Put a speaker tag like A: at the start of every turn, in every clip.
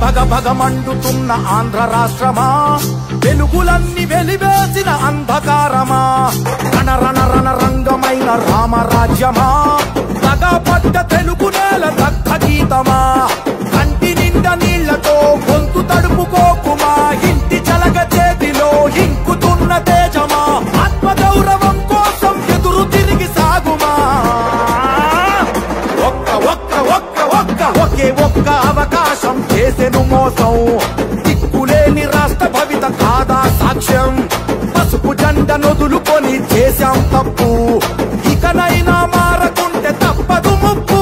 A: భగ భగ మండుతున్న ఆంధ్ర రాష్ట్రమా, వెలుగులన్నీ వెలివేసిన అంధకారమా, రణ రణ రణ రంగమైన రామరాజ్యమా, తగపడ్డ తెలుగు నేల దగ్ధ గీతమా, కంటి నిండా నీళ్లతో గొంతు తడుపుకోకుమా, ఇంటి చలగ చేతిలో ఇంకుతున్న తేజమా, ఆత్మగౌరవం కోసం ఎదురు తిరిగి సాగుమా, ఒకే ఒక్క అవకాశం చేసెను మోసం, దిక్కులేని రాష్ట్ర భవిత కాదా సాక్ష్యం, పసుపు జెండ నొదులుకొని చేశాం తప్పు, ఇకనైనా మారకుంటే తప్పదు ముప్పు.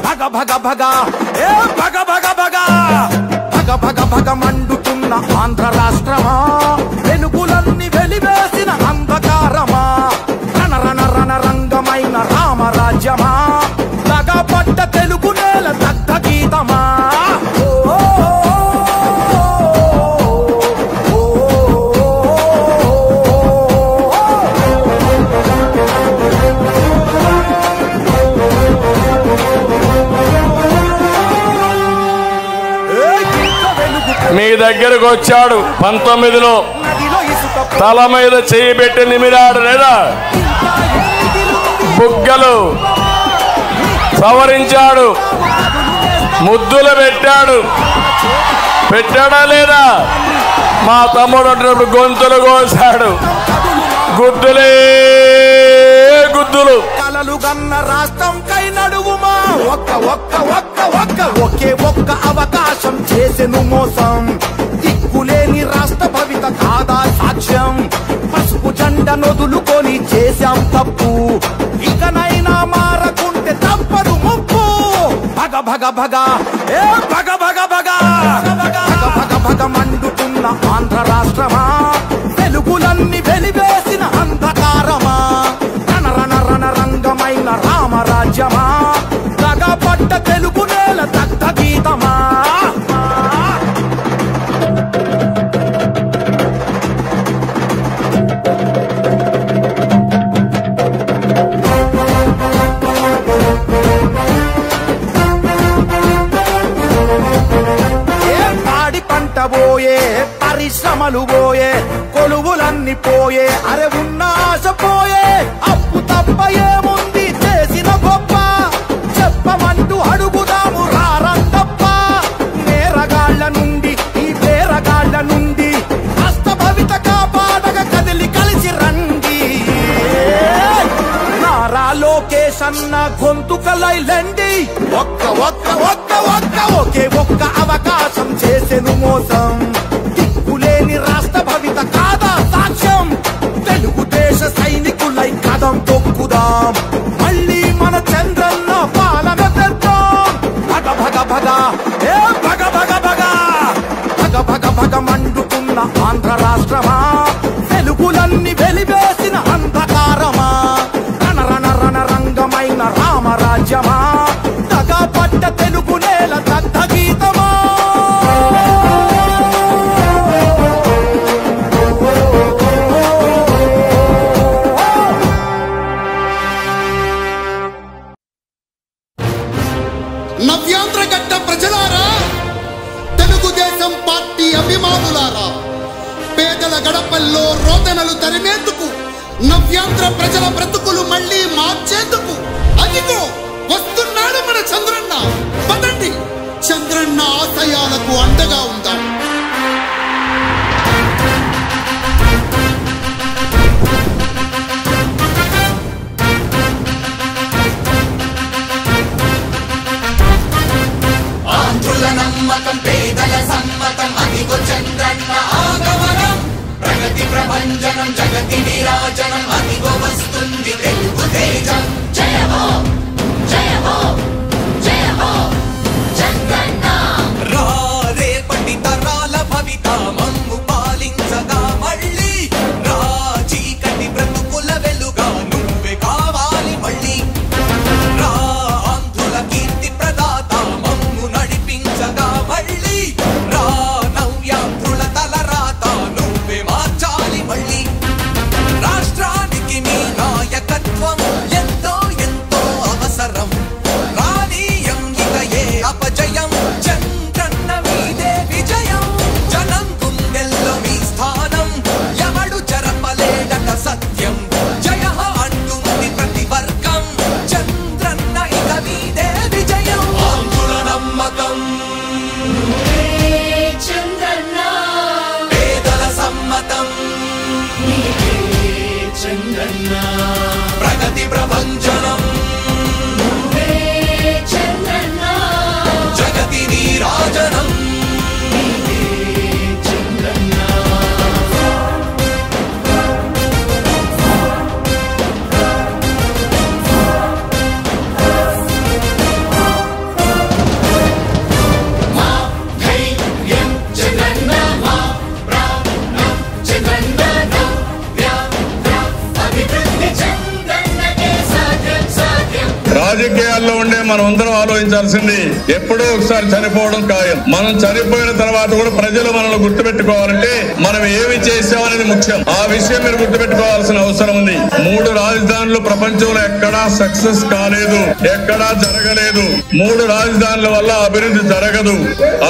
A: భగ భగ భగ ఏ భగ భగ భగ భగ భగ భగ మండుతున్న ఆంధ్ర రాష్ట్రమా, వెలుగులన్నీ వెలివేసిన అంధకారమా, రణ రణ రణ రంగమైన రామరాజ్యమా, తగపడ్డ తెలుగు నేల దగ్ధ గీతమా.
B: మీ దగ్గరకు వచ్చాడు 19లో, తల మీద చెయ్యి పెట్టి నిమిరాడు లేదా, బుగ్గలు సవరించాడు, ముద్దులు పెట్టాడా లేదా, మా తమ్ముడు అంటున్నప్పుడు గొంతులు కోసాడు, గుద్దులే గుద్దులు.
A: కలలు గన్న రాష్ట్రం కై నడువుమా, ఒకే ఒక్క అవకాశం చేసెను మోసం, దిక్కులేని రాష్ట్ర భవిత కాదా సాక్ష్యం, పసుపు జెండ నొదులుకొని చేశాం తప్పు, ఇకనైనా మారకుంటే తప్పదు ముప్పు. భగ భగ భగ ఏ భగ భగ భగ భగ భగ భగ మండుతున్న ఆంధ్ర రాష్ట్రమా, వెలుగులన్నీ వెలివేసిన అంధకారమా, రణ రణ రణ రంగమైన రామరాజ్యమా, తగపడ్డ తెలుగు నేల దగ్ధ గీతమా. పోయే పరిశ్రమలు పోయే, కొలువులన్నీ పోయే, అరే ఉన్న ఆశ పోయే, అప్పు తప్ప ఏముంది చేసిన గొప్ప, చెప్పమంటూ అడుగుదాము రారంతప్ప, నేరగాళ్ల నుండి ఈ పేరగాళ్ల నుండి హస్త భవిత కాపాడగ కదిలి కలిసి రండి, నారా లోకేష్ అన్న గొంతుకలైలండి, ఒకే ఒక్క అవకాశం చేసెను మోసం, దిక్కులేని రాష్ట్ర భవిత కాదా సాక్ష్యం, తెలుగుదేశ సైనికులై కదం తొక్కుదాం, మళ్ళీ మన చంద్రన్న పాలన తెద్దాం. భగ భగ భగ ఏ భగ భగ భగ భగ భగ భగ మండుతున్న ఆంధ్ర రాష్ట్రమా, వెలుగులన్నీ వెలివేసిన అంధకారమా, రణ రణ రణ రంగమైన రామరాజ్యమా, తగపడ్డ తెలుగు నేల దగ్ధ గీతమా.
C: నవ్యాంధ్ర గడ్డ ప్రజలారా, తెలుగుదేశం పార్టీ అభిమానులారా, పేదల గడపల్లో రోదనలు తరిమేందుకు, నవ్యాంధ్ర ప్రజల బ్రతుకులు మళ్లీ మార్చేందుకు అదిగో వస్తున్నాడు మన చంద్రన్న. పదండి, చంద్రన్న ఆశయాలకు అండగా ఉందాం.
D: ఆంధ్రుల నమ్మకం, పేదల సమ్మతం, అదిగో చంద్రన్న ఆగమనం, ప్రగతి ప్రభంజనం, జగతి విరాజనం, అదిగో వస్తుంది తెలుగు తేజం. జయ హో జయ హో జయ హో చంద్రన్న. రా రేపటి తరాల భవిత మమ్ము పాలించగా మళ్ళీ, రా చీకటి బ్రతుకుల వెలుగా నువ్వే కావాలి మళ్ళీ, రా ఆంధ్రుల కీర్తి ప్రదాత మమ్ము నడిపించగా మళ్ళీ, రా నవ్యాంధ్రుల తలరాత నువ్వే మార్చాలి మళ్ళీ, రాష్ట్రానికి మీ నాయకత్వం ఎంతో ఎంతో ప్రభంజనం జగతి నీరాజనం
B: రాజకీయాల్లో ఉండే మనం అందరం ఆలోచించాల్సింది ఎప్పుడో ఒకసారి చనిపోవడం ఖాయం. మనం చనిపోయిన తర్వాత కూడా ప్రజలు మనల్ని గుర్తుపెట్టుకోవాలంటే మనం ఏమి చేసామనేది ముఖ్యం. ఆ విషయం మీరు గుర్తుపెట్టుకోవాల్సిన అవసరం ఉంది. 3 రాజధానులు ప్రపంచంలో ఎక్కడా సక్సెస్ కాలేదు, ఎక్కడా జరగలేదు. 3 రాజధానుల వల్ల అభివృద్ధి జరగదు.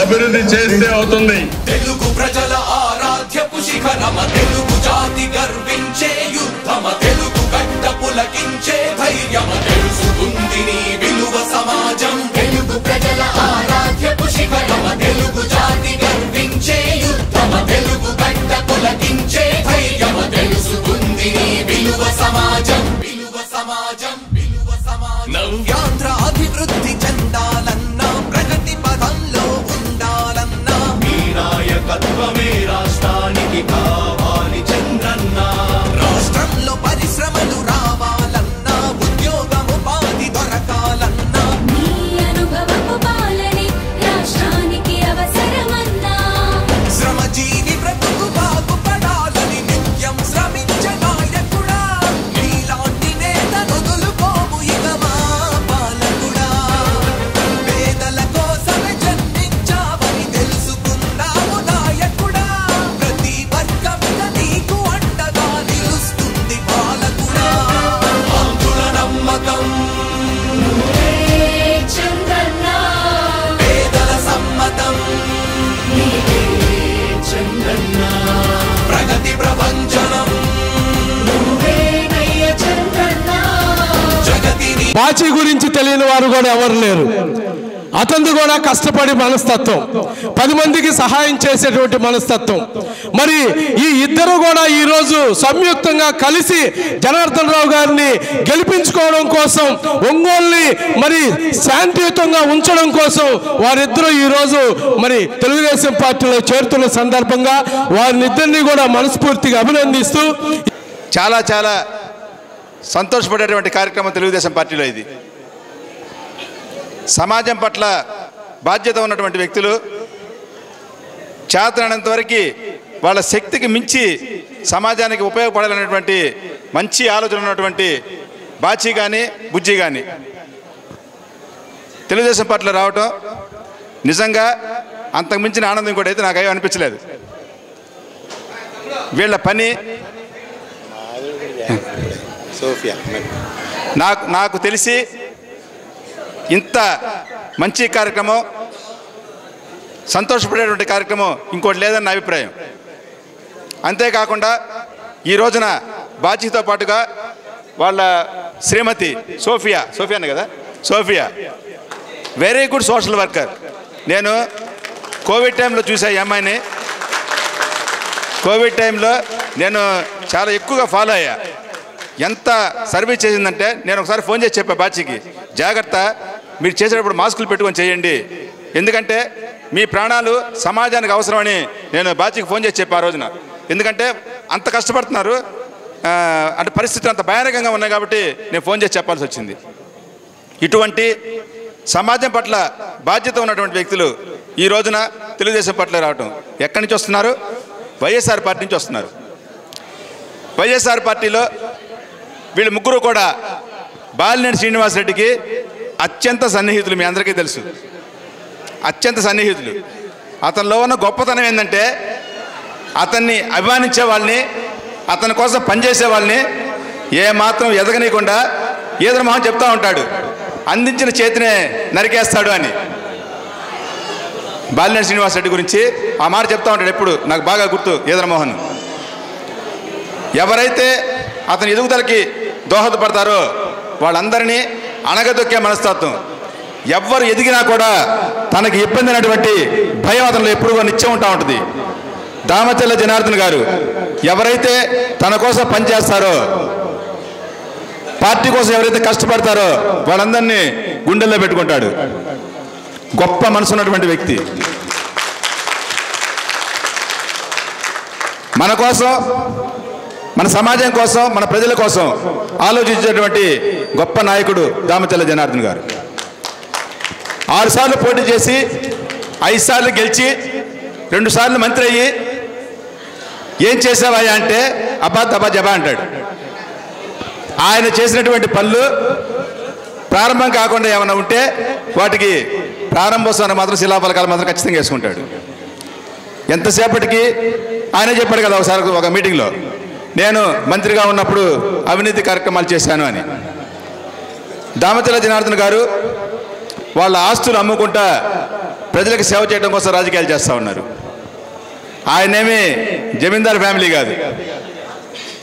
B: అభివృద్ధి చేస్తే అవుతుంది.
D: తెలుగు ప్రజల ఆరాధ్యపు శిఖరమ, తెలుగు జాతి గర్వించే యుద్ధమ, తెలుగు గడ్డ పులకించే ధైర్యమ, తెలుసుకుంది నీ విలువ సమాజం. తెలుగు ప్రజల ఆరాధ్యపు శిఖరమ, తెలుగు జాతి గర్వించే యుద్ధమ, తెలుగు గడ్డ పులకించే ధైర్యమ, తెలుసుకుంది నీ విలువ సమాజం. విలువ సమాజం, విలువ సమాజం. నవ్యాంధ్ర అభివృద్ధి చెందాలన్నా, ప్రగతి పదంలో ఉండాలన్నా, మీ నాయకత్వమే రాష్ట్రానికి కావాలి చంద్రన్న. రాష్ట్రంలో పరిశ్రమలు రావాలన్నా, ఉద్యోగం ఉపాధి దొరకాలన్నా,
E: నీ అనుభవపు పాలనే రాష్ట్రానికి అవసరమన్నా.
D: శ్రమజీవి బ్రతుకు బాగుపడాలని నిత్యం శ్రమించే నాయకుడా, నీలాంటి నేత నొదులుకోము ఇక మా పాలకుడా. పేదల కోసమే జన్మించావని తెలుసుకున్నావు నాయకుడా, ప్రతి వర్గంగా నీకు అండగా నిలుస్తుంది పాలకుడా. ఆంధ్రుల నమ్మకం,
E: చంద్రన్న
D: పేదల సమ్మతం,
E: చంద్రన్న
D: ప్రగతి ప్రభంజనం,
E: చంద్రన్న
D: జగతి
F: బాచి గురించి తెలియని వారు కూడా ఎవరు లేరు. అతనిది కూడా కష్టపడి మనస్తత్వం, 10 మందికి సహాయం చేసేటువంటి మనస్తత్వం. మరి ఈ ఇద్దరు కూడా ఈరోజు సంయుక్తంగా కలిసి జనార్దన్ రావు గారిని గెలిపించుకోవడం కోసం, ఒంగోలుని మరి శాంతియుతంగా ఉంచడం కోసం వారిద్దరూ ఈరోజు మరి తెలుగుదేశం పార్టీలో చేరుతున్న సందర్భంగా వారినిద్దరినీ కూడా మనస్ఫూర్తిగా అభినందిస్తూ
G: చాలా చాలా సంతోషపడేటువంటి కార్యక్రమం తెలుగుదేశం పార్టీలో. ఇది సమాజం పట్ల బాధ్యత ఉన్నటువంటి వ్యక్తులు చేతనంత వరకు వాళ్ళ శక్తికి మించి సమాజానికి ఉపయోగపడాలనేటువంటి మంచి ఆలోచన ఉన్నటువంటి బాచి కానీ బుజ్జి కానీ తెలుగుదేశం పార్టీలో రావటం నిజంగా అంతకు మించిన ఆనందం కూడా అయితే నాకు ఏమీ అనిపించలేదు. వీళ్ళ పని నాకు తెలిసి ఇంత మంచి కార్యక్రమం, సంతోషపడేటువంటి కార్యక్రమం ఇంకోటి లేదని నా అభిప్రాయం. అంతేకాకుండా ఈ రోజున బాచితో పాటుగా వాళ్ళ శ్రీమతి సోఫియానే కదా, Sofia very good social worker. నేను కోవిడ్ టైంలో చూసా ఈ అమ్మాయిని. కోవిడ్ టైంలో నేను చాలా ఎక్కువగా ఫాలో అయ్యా. ఎంత సర్వీస్ చేసిందంటే నేను ఒకసారి ఫోన్ చేసి చెప్పా బాచికి, జాగ్రత్త మీరు చేసేటప్పుడు మాస్కులు పెట్టుకొని చేయండి, ఎందుకంటే మీ ప్రాణాలు సమాజానికి అవసరమని నేను బాచికి ఫోన్ చేసి చెప్పా ఆ రోజున. ఎందుకంటే అంత కష్టపడుతున్నారు, అంటే పరిస్థితులు అంత భయానకంగా ఉన్నాయి కాబట్టి నేను ఫోన్ చేసి చెప్పాల్సి వచ్చింది. ఇటువంటి సమాజం పట్ల బాధ్యత ఉన్నటువంటి వ్యక్తులు ఈ రోజున తెలుగుదేశం పట్ల రావటం ఎక్కడి నుంచి వస్తున్నారు? వైఎస్ఆర్ పార్టీ నుంచి వస్తున్నారు. వైఎస్ఆర్ పార్టీలో వీళ్ళు ముగ్గురు కూడా బాలినేని శ్రీనివాసరెడ్డికి అత్యంత సన్నిహితులు. మీ అందరికీ తెలుసు, అత్యంత సన్నిహితులు. అతనిలో ఉన్న గొప్పతనం ఏంటంటే అతన్ని అభిమానించే వాళ్ళని, అతని కోసం పనిచేసే వాళ్ళని ఏమాత్రం ఎదగనీయకుండా ఈదరమోహన్ చెప్తూ ఉంటాడు, అందించిన చేతినే నరికేస్తాడు అని. బాలినేని శ్రీనివాసరెడ్డి గురించి ఆ మాట చెప్తూ ఉంటాడు ఎప్పుడు, నాకు బాగా గుర్తు. ఈదరమోహన్ ఎవరైతే అతని ఎదుగుదలకి దోహదపడతారో వాళ్ళందరినీ అణగదొక్కే మనస్తత్వం. ఎవ్వరు ఎదిగినా కూడా తనకి ఇబ్బంది అయినటువంటి భయం అతనిలో ఎప్పుడు నిత్యం ఉంటా ఉంటుంది. దామచల్ల జనార్దన్ గారు ఎవరైతే తన కోసం పనిచేస్తారో పార్టీ కోసం ఎవరైతే కష్టపడతారో వాళ్ళందరినీ గుండెల్లో పెట్టుకుంటాడు. గొప్ప మనసు ఉన్నటువంటి వ్యక్తి. మన కోసం, మన సమాజం కోసం, మన ప్రజల కోసం ఆలోచించేటువంటి గొప్ప నాయకుడు దామచల్ల జనార్దన్ గారు. 6 సార్లు పోటీ చేసి 5 సార్లు గెలిచి 2 సార్లు మంత్రి అయ్యి ఏం చేసావయ్యా అంటే అబ్బా తబా జబా అంటాడు. ఆయన చేసినటువంటి పనులు ప్రారంభం కాకుండా ఏమైనా ఉంటే వాటికి ప్రారంభోత్సవాన్ని మాత్రం శిలాఫలకాలు మాత్రం ఖచ్చితంగా వేసుకుంటాడు. ఎంతసేపటికి ఆయన చెప్పాడు కదా ఒకసారి ఒక మీటింగ్లో, నేను మంత్రిగా ఉన్నప్పుడు అవినీతి కార్యక్రమాలు చేశాను అని. దామచల్ల జనార్దన్ గారు వాళ్ళ ఆస్తులు అమ్ముకుంటా ప్రజలకు సేవ చేయడం కోసం రాజకీయాలు చేస్తూ ఉన్నారు. ఆయనేమి జమీందార్ ఫ్యామిలీ కాదు.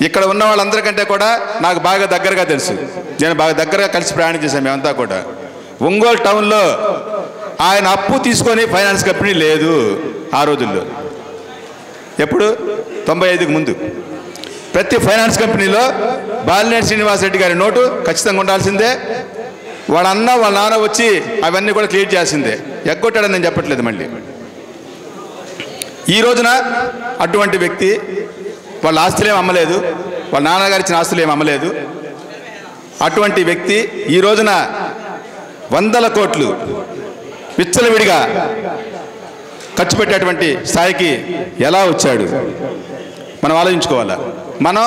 G: ఇక్కడ ఉన్న వాళ్ళందరికంటే కూడా నాకు బాగా దగ్గరగా తెలుసు. నేను బాగా దగ్గరగా కలిసి ప్రయాణం చేశాను మేమంతా కూడా. ఒంగోలు టౌన్లో ఆయన అప్పు తీసుకొని ఫైనాన్స్ కంపెనీ లేదు ఆ రోజుల్లో. ఎప్పుడు 95కి ముందు ప్రతి ఫైనాన్స్ కంపెనీలో బాలినేని శ్రీనివాసరెడ్డి గారి నోటు ఖచ్చితంగా ఉండాల్సిందే. వాళ్ళ అన్న వాళ్ళ నాన్న వచ్చి అవన్నీ కూడా క్లియర్ చేయాల్సిందే. ఎగ్గొట్టాడని నేను చెప్పట్లేదు. మళ్ళీ ఈ రోజున అటువంటి వ్యక్తి వాళ్ళ ఆస్తులేం అమ్మలేదు, వాళ్ళ నాన్నగారు ఇచ్చిన ఆస్తులు ఏమి అమ్మలేదు. అటువంటి వ్యక్తి ఈ రోజున 100 కోట్లు విచ్చలవిడిగా ఖర్చు పెట్టేటువంటి స్థాయికి ఎలా వచ్చాడు మనం ఆలోచించుకోవాలా. మనం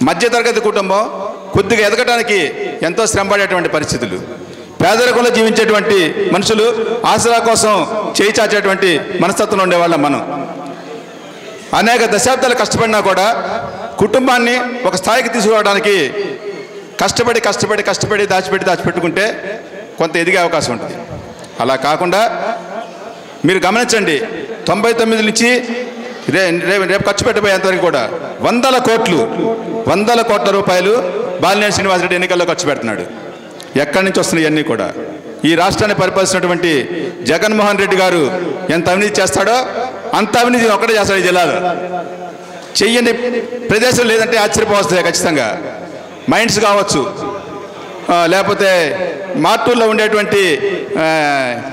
G: మధ్యతరగతి కుటుంబం కొద్దిగా ఎదగటానికి ఎంతో శ్రమపడేటువంటి పరిస్థితులు, పేదరికంలో జీవించేటువంటి మనుషులు ఆసరా కోసం చేయి చాచేటువంటి మనస్తత్వంలో ఉండేవాళ్ళం మనం. అనేక దశాబ్దాలు కష్టపడినా కూడా కుటుంబాన్ని ఒక స్థాయికి తీసుకురావడానికి కష్టపడి దాచిపెట్టుకుంటే కొంత ఎదిగే అవకాశం ఉంటుంది. అలా కాకుండా మీరు గమనించండి, 99 నుంచి రేపు ఖర్చు పెట్టబోయేంతవరకు కూడా 100 కోట్ల రూపాయలు బాలినేని శ్రీనివాసరెడ్డి ఎన్నికల్లో ఖర్చు పెడుతున్నాడు. ఎక్కడి నుంచి వస్తున్నాయి ఇవన్నీ కూడా? ఈ రాష్ట్రాన్ని పరిపాలిస్తున్నటువంటి జగన్మోహన్ రెడ్డి గారు ఎంత అవినీతి చేస్తాడో అంత అవినీతి ఒక్కడే చేస్తాడు ఈ జిల్లాలో. చెయ్యని ప్రదేశం లేదంటే ఆశ్చర్యపోవస్తుంది ఖచ్చితంగా. మైండ్స్ కావచ్చు, లేకపోతే మార్టూర్లో ఉండేటువంటి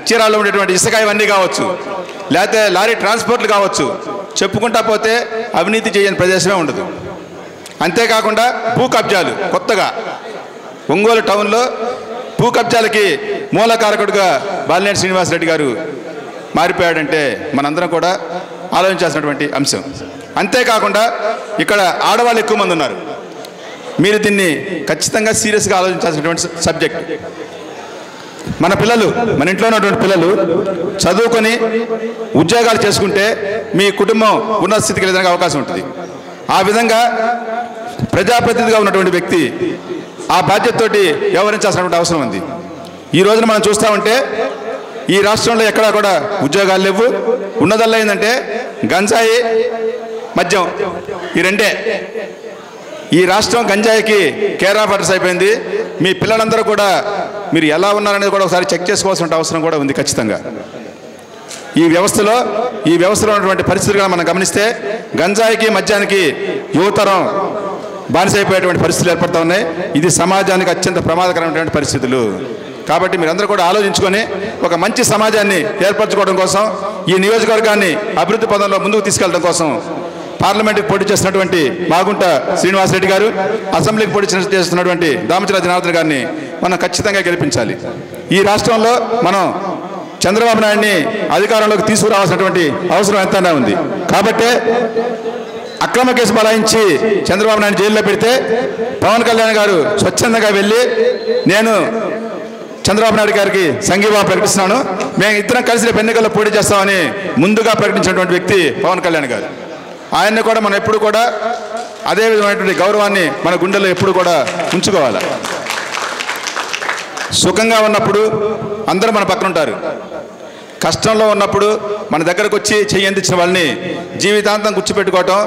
G: చీరాల్లో ఉండేటువంటి ఇసుక ఇవన్నీ కావచ్చు, లేకపోతే లారీ ట్రాన్స్పోర్ట్లు కావచ్చు, చెప్పుకుంటా పోతే అవినీతి చేయని ప్రదేశమే ఉండదు. అంతేకాకుండా భూ కబ్జాలు కొత్తగా ఒంగోలు టౌన్లో భూ కబ్జాలకి మూలకారకుడిగా బాలినేని శ్రీనివాసరెడ్డి గారు మారిపోయాడంటే మనందరం కూడా ఆలోచించాల్సినటువంటి అంశం. అంతేకాకుండా ఇక్కడ ఆడవాళ్ళు ఎక్కువ మంది ఉన్నారు. మీరు దీన్ని ఖచ్చితంగా సీరియస్గా ఆలోచించాల్సినటువంటి సబ్జెక్ట్. మన పిల్లలు, మన ఇంట్లో ఉన్నటువంటి పిల్లలు చదువుకొని ఉద్యోగాలు చేసుకుంటే మీ కుటుంబం ఉన్నత స్థితికి వెళ్ళడానికి అవకాశం ఉంటుంది. ఆ విధంగా ప్రజాప్రతినిధిగా ఉన్నటువంటి వ్యక్తి ఆ బాధ్యతతోటి వ్యవహరించాల్సినటువంటి అవసరం ఉంది. ఈ రోజున మనం చూస్తూ ఉంటే ఈ రాష్ట్రంలో ఎక్కడా కూడా ఉద్యోగాలు లేవు. ఉన్నదల్లా ఏంటంటే గంజాయి, మద్యం, ఈ రెండే. ఈ రాష్ట్రం గంజాయికి కేర్ ఆఫ్ అడ్రస్ అయిపోయింది. మీ పిల్లలందరూ కూడా మీరు ఎలా ఉన్నారనేది కూడా ఒకసారి చెక్ చేసుకోవాల్సిన అవసరం కూడా ఉంది ఖచ్చితంగా. ఈ వ్యవస్థలో ఉన్నటువంటి పరిస్థితులుగా మనం గమనిస్తే గంజాయికి, మద్యానికి యువతరం బానిసైపోయేటువంటి పరిస్థితులు ఏర్పడుతూ ఉన్నాయి. ఇది సమాజానికి అత్యంత ప్రమాదకరమైనటువంటి పరిస్థితులు. కాబట్టి మీరందరూ కూడా ఆలోచించుకొని ఒక మంచి సమాజాన్ని ఏర్పరచుకోవడం కోసం, ఈ నియోజకవర్గాన్ని అభివృద్ధి పదంలో ముందుకు తీసుకెళ్లడం కోసం పార్లమెంట్కి పోటీ చేస్తున్నటువంటి మాగుంట శ్రీనివాసరెడ్డి గారు, అసెంబ్లీకి పోటీ చేస్తున్నటువంటి దామచల్ల జనార్దన్ గారిని మనం ఖచ్చితంగా గెలిపించాలి. ఈ రాష్ట్రంలో మనం చంద్రబాబు నాయుడిని అధికారంలోకి తీసుకురావాల్సినటువంటి అవసరం ఎంతైనా ఉంది. కాబట్టి అక్రమ కేసు బలాయించి చంద్రబాబు నాయుడు జైల్లో పెడితే పవన్ కళ్యాణ్ గారు స్వచ్ఛందంగా వెళ్ళి నేను చంద్రబాబు నాయుడు గారికి సంఘీభావం ప్రకటిస్తున్నాను, మేము ఇద్దరం కలిసి రేపు ఎన్నికల్లో పోటీ చేస్తామని ముందుగా ప్రకటించినటువంటి వ్యక్తి పవన్ కళ్యాణ్ గారు. ఆయన్ని కూడా మనం ఎప్పుడు కూడా అదే విధమైనటువంటి గౌరవాన్ని మన గుండెల్లో ఎప్పుడు కూడా ఉంచుకోవాలి. సుఖంగా ఉన్నప్పుడు అందరూ మన పక్కన ఉంటారు, కష్టంలో ఉన్నప్పుడు మన దగ్గరకు వచ్చి చెయ్యందించిన వాళ్ళని జీవితాంతం గుర్తుపెట్టుకోవటం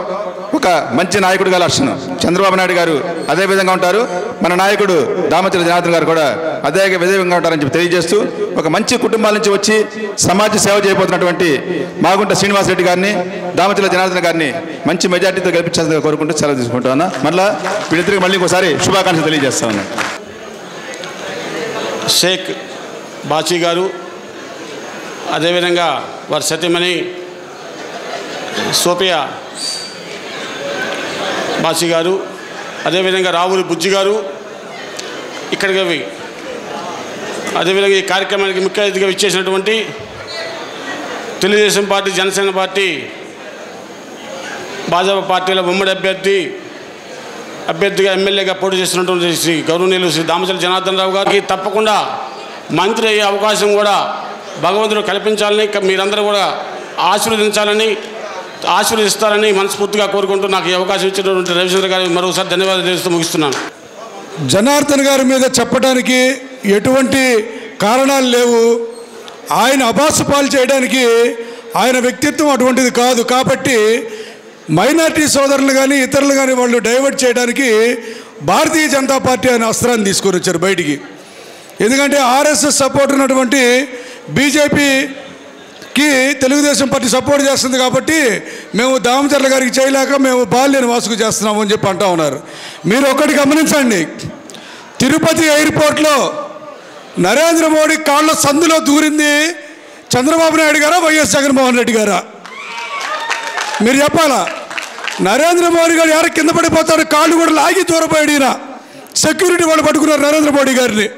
G: ఒక మంచి నాయకుడిగా లక్షణం. చంద్రబాబు నాయుడు గారు అదే విధంగా ఉంటారు, మన నాయకుడు దామచర్ల జనార్దన్ గారు కూడా అదే విధంగా ఉంటారని చెప్పి తెలియజేస్తూ, ఒక మంచి కుటుంబాల నుంచి వచ్చి సమాజ సేవ చేయబోతున్నటువంటి మాగుంట శ్రీనివాసరెడ్డి గారిని, దామచర్ల జనార్దన్ గారిని మంచి మెజార్టీతో గెలిపించాలని కోరుకుంటూ సెలవు తీసుకుంటాను. మళ్ళీ వీళ్ళిద్దరికి మళ్ళీ ఇంకోసారి శుభాకాంక్షలు తెలియజేస్తా ఉన్నాను.
H: షేక్ బాచీ గారు, అదేవిధంగా వారి సతీమణి సోఫియా బాచీ గారు, అదేవిధంగా రావుల బుజ్జి గారు ఇక్కడికి, అదేవిధంగా ఈ కార్యక్రమానికి ముఖ్య అతిథిగా ఇచ్చేసినటువంటి తెలుగుదేశం పార్టీ, జనసేన పార్టీ, భాజపా పార్టీల ఉమ్మడి అభ్యర్థిగా ఎమ్మెల్యేగా పోటీ చేస్తున్నటువంటి శ్రీ గౌరవనీయులు శ్రీ దామచర్ల జనార్దన్ రావు గారికి తప్పకుండా మంత్రి అయ్యే అవకాశం కూడా భగవంతుడు కల్పించాలని, మీరందరూ కూడా ఆశీర్వదిస్తారని మనస్ఫూర్తిగా కోరుకుంటూ నాకు ఈ అవకాశం ఇచ్చినటువంటి రవిచంద్ర గారికి మరోసారి ధన్యవాదాలు తెలుస్తూ ముగిస్తున్నాను.
I: జనార్దన్ గారి మీద చెప్పడానికి ఎటువంటి కారణాలు లేవు. ఆయన అభాసుపాలు చేయడానికి ఆయన వ్యక్తిత్వం అటువంటిది కాదు. కాబట్టి మైనార్టీ సోదరులు కానీ ఇతరులు కానీ వాళ్ళు డైవర్ట్ చేయడానికి భారతీయ జనతా పార్టీ అనే అస్త్రాన్ని తీసుకొని వచ్చారు బయటికి. ఎందుకంటే ఆర్ఎస్ఎస్ సపోర్ట్ ఉన్నటువంటి బీజేపీకి తెలుగుదేశం పార్టీ సపోర్ట్ చేస్తుంది కాబట్టి మేము దామచర్ల గారికి చేయలేక మేము బాల్యని వాసుకు చేస్తున్నాము అని చెప్పి అంటూ ఉన్నారు. మీరు ఒకటి గమనించండి, తిరుపతి ఎయిర్పోర్ట్లో నరేంద్ర మోడీ కాళ్ళ సందులో దూరింది చంద్రబాబు నాయుడు గారా, వైఎస్ జగన్మోహన్ రెడ్డి గారా? మీరు చెప్పాలా? నరేంద్ర మోడీ గారు ఎవరు కింద పడిపోతారు, కాళ్ళు కూడా లాగి దూరపోయాడు. సెక్యూరిటీ వాళ్ళు పట్టుకున్నారు నరేంద్ర మోడీ గారిని.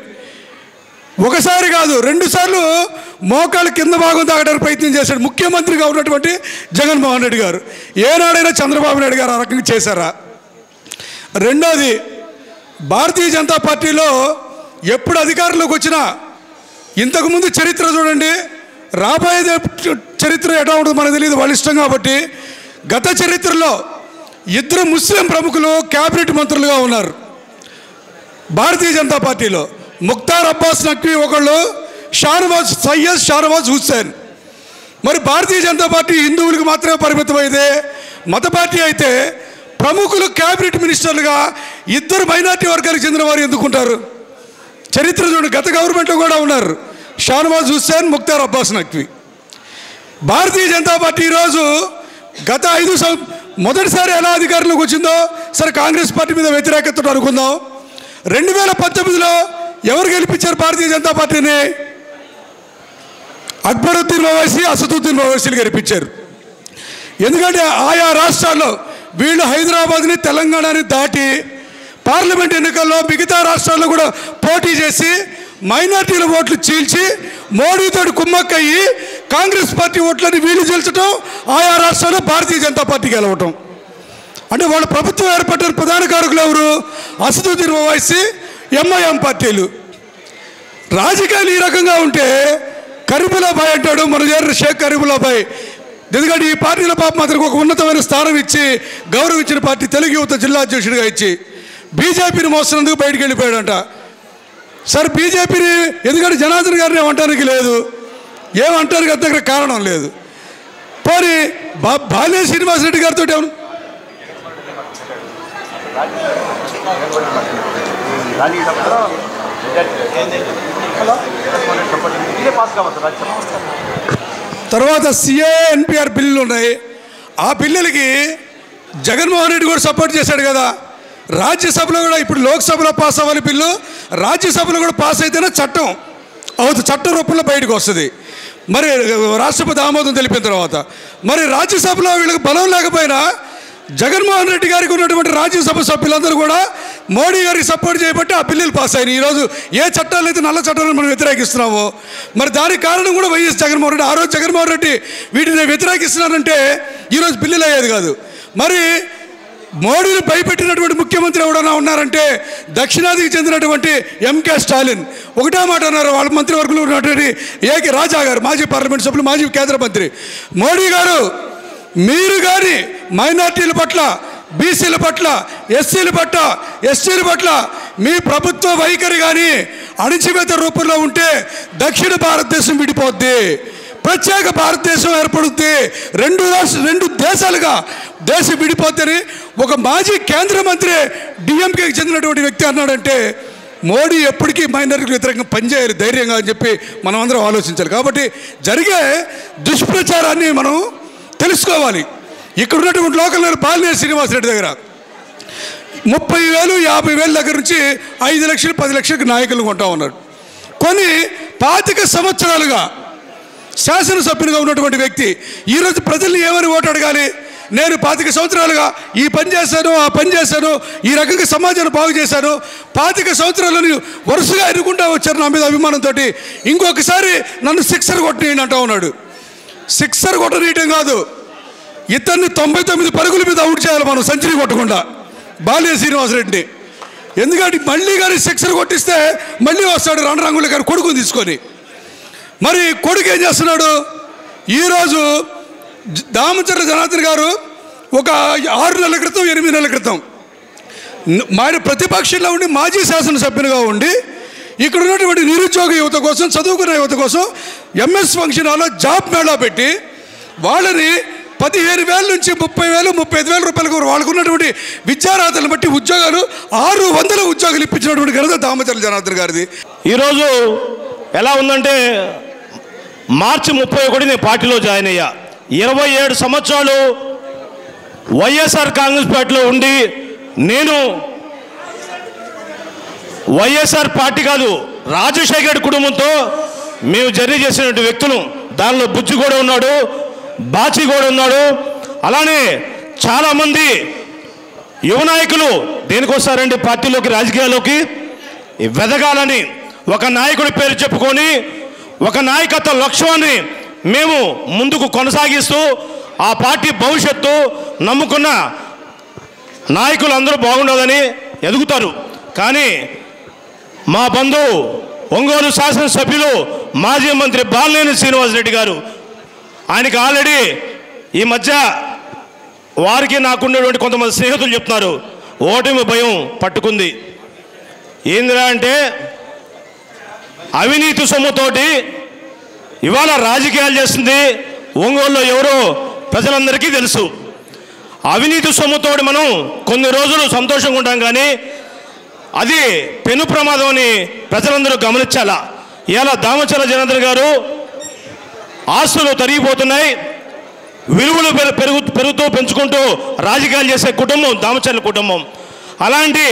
I: ఒకసారి కాదు 2 సార్లు మోకాళ్ళు కింద భాగం తాగడానికి ప్రయత్నం చేశాడు ముఖ్యమంత్రిగా ఉన్నటువంటి జగన్మోహన్ రెడ్డి గారు. ఏనాడైనా చంద్రబాబు నాయుడు గారు ఆ రకంగా చేశారా? రెండోది, భారతీయ జనతా పార్టీలో ఎప్పుడు అధికారంలోకి వచ్చినా ఇంతకుముందు చరిత్ర చూడండి, రాబోయే చరిత్ర ఎట్లా ఉంటుందో మనకు తెలియదు, వాళ్ళ ఇష్టం. కాబట్టి గత చరిత్రలో 2 ముస్లిం ప్రముఖులు క్యాబినెట్ మంత్రులుగా ఉన్నారు భారతీయ జనతా పార్టీలో. ముఖ్తార్ అబ్బాస్ నఖ్వీ ఒకళ్ళు, సయ్యద్ షానవాజ్ హుస్సేన్. మరి భారతీయ జనతా పార్టీ హిందువులకు మాత్రమే పరిమితమైందే. మత పార్టీ అయితే ప్రముఖులు క్యాబినెట్ మినిస్టర్లుగా 2 మైనార్టీ వర్గాలకు చెందిన వారు ఎందుకుంటారు? చరిత్ర చూడండి, గత గవర్నమెంట్లో కూడా ఉన్నారు షానవాజ్ హుస్సేన్, ముఖ్తార్ అబ్బాస్ నఖ్వీ. భారతీయ జనతా పార్టీ ఈరోజు గత 5 మొదటిసారి ఎలా అధికారంలోకి వచ్చిందో సరే కాంగ్రెస్ పార్టీ మీద వ్యతిరేకత అనుకుందాం. 2019లో ఎవరు గెలిపించారు భారతీయ జనతా పార్టీని? అక్బరుద్దీన్ ఓవైసీ, అసదుద్దీన్ ఓవైసీలు గెలిపించారు. ఎందుకంటే ఆయా రాష్ట్రాల్లో వీళ్ళు హైదరాబాద్ని, తెలంగాణని దాటి పార్లమెంట్ ఎన్నికల్లో మిగతా రాష్ట్రాల్లో కూడా పోటీ చేసి మైనార్టీల ఓట్లు చీల్చి మోడీతో కుమ్మక్కయ్యి కాంగ్రెస్ పార్టీ ఓట్లని వీళ్ళు చీల్చడం, ఆయా రాష్ట్రాల్లో భారతీయ జనతా పార్టీ గెలవటం. అంటే వాళ్ళ ప్రభుత్వం ఏర్పడిన ప్రధాన కారకులు ఎవరు? అసదుద్దీన్ ఓవైసీ, ఎంఐఎం పార్టీలు. రాజకీయాలు ఈ రకంగా ఉంటే కరీముల్లాభాయ్ అంటాడు, మన చేరిన షేక్ కరీముల్లాభాయ్. ఎందుకంటే ఈ పార్టీలో పాపం అతనికి ఒక ఉన్నతమైన స్థానం ఇచ్చి గౌరవించిన పార్టీ తెలుగు యువత జిల్లా అధ్యక్షుడిగా ఇచ్చి బీజేపీని మోస్తున్నందుకు బయటికి వెళ్ళిపోయాడంట. సరే బీజేపీని ఎందుకంటే జనార్దన్ గారిని ఏమంటానికి లేదు, ఏమంటానికి అంత దగ్గర కారణం లేదు. పోనీ బాల్య శ్రీనివాసరెడ్డి గారితో ఏమన్నా తర్వాత సిఏఎన్పిఆర్ బిల్లులు ఉన్నాయి. ఆ బిల్లులకి జగన్మోహన్ రెడ్డి కూడా సపోర్ట్ చేశాడు కదా. రాజ్యసభలో కూడా ఇప్పుడు లోక్సభలో పాస్ అవ్వాలి బిల్లు, రాజ్యసభలో కూడా పాస్ అయితేనే చట్టం అవుతుంది, చట్టం రూపంలో బయటకు వస్తుంది. మరి రాష్ట్రపతి ఆమోదం తెలిపిన తర్వాత మరి రాజ్యసభలో వీళ్ళకి బలం లేకపోయినా జగన్మోహన్ రెడ్డి గారికి ఉన్నటువంటి రాజ్యసభ సభ్యులందరూ కూడా మోడీ గారికి సపోర్ట్ చేయబట్టి ఆ బిల్లులు పాస్ అయినాయి. ఈరోజు ఏ చట్టాలు అయితే నల్ల చట్టాలను మనం వ్యతిరేకిస్తున్నామో మరి దానికి కారణం కూడా వైఎస్ జగన్మోహన్ రెడ్డి. ఆ రోజు జగన్మోహన్ రెడ్డి వీటిని వ్యతిరేకిస్తున్నారంటే ఈరోజు బిల్లులు అయ్యేది కాదు. మరి మోడీని భయపెట్టినటువంటి ముఖ్యమంత్రి ఎవడన్నా ఉన్నారంటే దక్షిణాదికి చెందినటువంటి ఎంకే స్టాలిన్. ఒకటే మాట అన్నారు వాళ్ళ మంత్రివర్గంలో ఉన్నటువంటి ఏకే రాజా గారు, మాజీ పార్లమెంట్ సభ్యులు, మాజీ కేంద్ర మంత్రి. మోడీ గారు మీరు కానీ మైనార్టీల పట్ల, బీసీల పట్ల, ఎస్సీల పట్ల, ఎస్టీల పట్ల మీ ప్రభుత్వ వైఖరి కానీ అణిచివేత రూపంలో ఉంటే దక్షిణ భారతదేశం విడిపోద్ది. ప్రత్యేక భారతదేశం ఏర్పడుద్ది, రెండు దేశాలుగా దేశం విడిపోతేనే ఒక మాజీ కేంద్ర మంత్రి డిఎంకేకి చెందినటువంటి వ్యక్తి అన్నాడంటే మోడీ ఎప్పటికీ మైనారిటీలకు వ్యతిరేకంగా పనిచేయాలి ధైర్యంగా అని చెప్పి మనం అందరం ఆలోచించాలి. కాబట్టి జరిగే దుష్ప్రచారాన్ని మనం తెలుసుకోవాలి. ఇక్కడ ఉన్నటువంటి లోకల్ బాలినేని శ్రీనివాసరెడ్డి దగ్గర 30,000 50,000 దగ్గర నుంచి 5 లక్షలు 10 లక్షలకు నాయకులు కొంటా ఉన్నాడు. కొన్ని 25 సంవత్సరాలుగా శాసనసభ్యునిగా ఉన్నటువంటి వ్యక్తి ఈరోజు ప్రజల్ని ఏమని ఓటు అడగాలి? నేను 25 సంవత్సరాలుగా ఈ పని చేశాను, ఆ పని చేశాను, ఈ రకంగా సమాజాన్ని బాగు చేశాను, 25 సంవత్సరాలను వరుసగా ఎన్నుకుంటా వచ్చారు నా మీద అభిమానంతో, ఇంకొకసారి నన్ను సిక్సర్ కొట్టనీయండి అంటా ఉన్నాడు. సిక్సర్ కొట్టనీయటం కాదు, ఇతన్ని 99 పరుగుల మీద అవుట్ చేయాలి మనం, సెంచరీ కొట్టకుండా బాలినేని శ్రీనివాసరెడ్డిని. ఎందుకంటే మళ్ళీ కానీ సిక్సర్ కొట్టిస్తే మళ్ళీ వస్తాడు రణరంగుల గారి కొడుకుని తీసుకొని. మరి కొడుకు ఏం చేస్తున్నాడు? ఈరోజు దామచర్ల జనార్దన్ గారు ఒక 6 నెలల క్రితం 8 నెలల క్రితం ఆయన ప్రతిపక్షంలో ఉండి మాజీ శాసనసభ్యునిగా ఉండి ఇక్కడ ఉన్నటువంటి నిరుద్యోగ యువత కోసం, చదువుకున్న యువత కోసం ఎంఎస్ ఫంక్షన్ హాల్లో జాబ్ మేళా పెట్టి వాళ్ళని 15,000 నుంచి 30,000 35,000 రూపాయలకు వాళ్ళకు ఉన్నటువంటి విద్యార్హతలను బట్టి ఉద్యోగాలు 600 ఉద్యోగాలు ఇప్పించినటువంటి ఘనత దామచర్ల జనార్దన్ గారిది.
J: ఈరోజు ఎలా ఉందంటే మార్చి 31 నేను పార్టీలో జాయిన్ అయ్యా. 27 సంవత్సరాలు వైఎస్ఆర్ కాంగ్రెస్ పార్టీలో ఉండి నేను వైఎస్ఆర్ పార్టీ కాదు రాజశేఖర్ కుటుంబంతో మేము జర్నీ చేసినటువంటి వ్యక్తులు. దానిలో బుజ్జి కూడా ఉన్నాడు, బాచి కూడా ఉన్నాడు. అలానే చాలామంది యువ నాయకులు దేనికి వస్తారండి పార్టీలోకి, రాజకీయాల్లోకి వెదగాలని ఒక నాయకుడి పేరు చెప్పుకొని ఒక నాయకత్వ లక్ష్యాన్ని మేము ముందుకు కొనసాగిస్తూ ఆ పార్టీ భవిష్యత్తు నమ్ముకున్న నాయకులు అందరూ బాగుండదని ఎదుగుతారు. కానీ మా బంధువు ఒంగోలు శాసనసభ్యులు మాజీ మంత్రి బాలినేని శ్రీనివాసరెడ్డి గారు, ఆయనకి ఆల్రెడీ ఈ మధ్య వారికి నాకున్నటువంటి కొంతమంది స్నేహితులు చెప్తున్నారు ఓటమి భయం పట్టుకుంది. ఏందిరా అంటే అవినీతి సొమ్ముతోటి ఇవాళ రాజకీయాలు చేస్తుంది ఒంగోలులో ఎవరో ప్రజలందరికీ తెలుసు. అవినీతి సొమ్ముతోటి మనం కొన్ని రోజులు సంతోషంగా ఉంటాం, కానీ అది పెను ప్రమాదం అని ప్రజలందరూ గమనించాలా. ఇలా దామచర్ల జనార్దన్ గారు ఆస్తులు తరిగిపోతున్నాయి, విలువలు పెరుగుతూ పెంచుకుంటూ రాజకీయాలు చేసే కుటుంబం దామచర్ల కుటుంబం. అలాంటి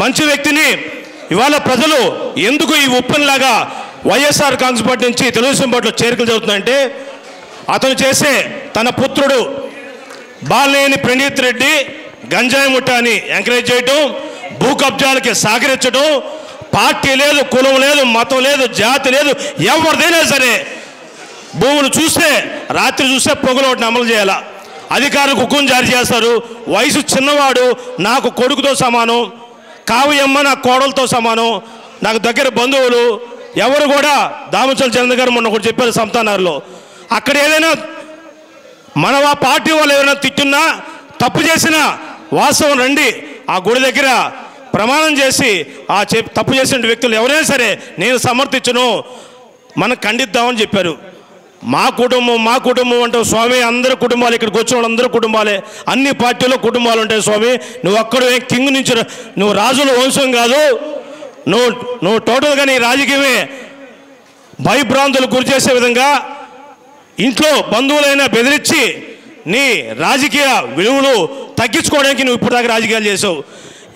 J: మంచి వ్యక్తిని ఇవాళ ప్రజలు ఎందుకు ఈ ఉప్పెనలాగా వైఎస్ఆర్ కాంగ్రెస్ పార్టీ నుంచి తెలుగుదేశం పార్టీలో చేరికలు జరుగుతుందంటే అతను చేసే తన పుత్రుడు బాలినేని ప్రణీత్ రెడ్డి గంజాయి ముఠాని ఎంకరేజ్ చేయటం, భూ కబ్జాలకి సహకరించడం, పార్టీ లేదు, కులం లేదు, మతం లేదు, జాతి లేదు, ఎవరిదైనా సరే భూములు చూస్తే రాత్రి చూస్తే పొగలు ఒకటిని అమలు చేయాలా. అధికారులకు హుకుం జారీ చేస్తారు. వయసు చిన్నవాడు, నాకు కొడుకుతో సమానం, కావ్యమ్మ నా కోడలతో సమానం, నాకు దగ్గర బంధువులు ఎవరు కూడా. దామచర్ల జనార్దన్ గారు మొన్న ఒకటి చెప్పారు సంతానాల్లో, అక్కడ ఏదైనా మన పార్టీ వాళ్ళు ఎవరైనా తిట్టున్నా తప్పు చేసినా వాస్తవం రండి ఆ గుడి దగ్గర ప్రమాణం చేసి ఆ తప్పు చేసిన వ్యక్తులు ఎవరైనా సరే నేను సమర్థించను, మనం ఖండిద్దామని చెప్పారు. మా కుటుంబం అంటే స్వామి అందరి కుటుంబాలు, ఇక్కడికి వచ్చిన వాళ్ళందరూ కుటుంబాలే, అన్ని పార్టీలో కుటుంబాలు ఉంటాయి స్వామి. నువ్వు అక్కడ కింగ్ నుంచి, నువ్వు రాజుల వంశం కాదు, నువ్వు టోటల్గా నీ రాజకీయమే భయభ్రాంతులు గురి చేసే విధంగా ఇంట్లో బంధువులైనా బెదిరించి నీ రాజకీయ విలువలు తగ్గించుకోవడానికి నువ్వు ఇప్పుడు దాకా రాజకీయాలు చేసావు.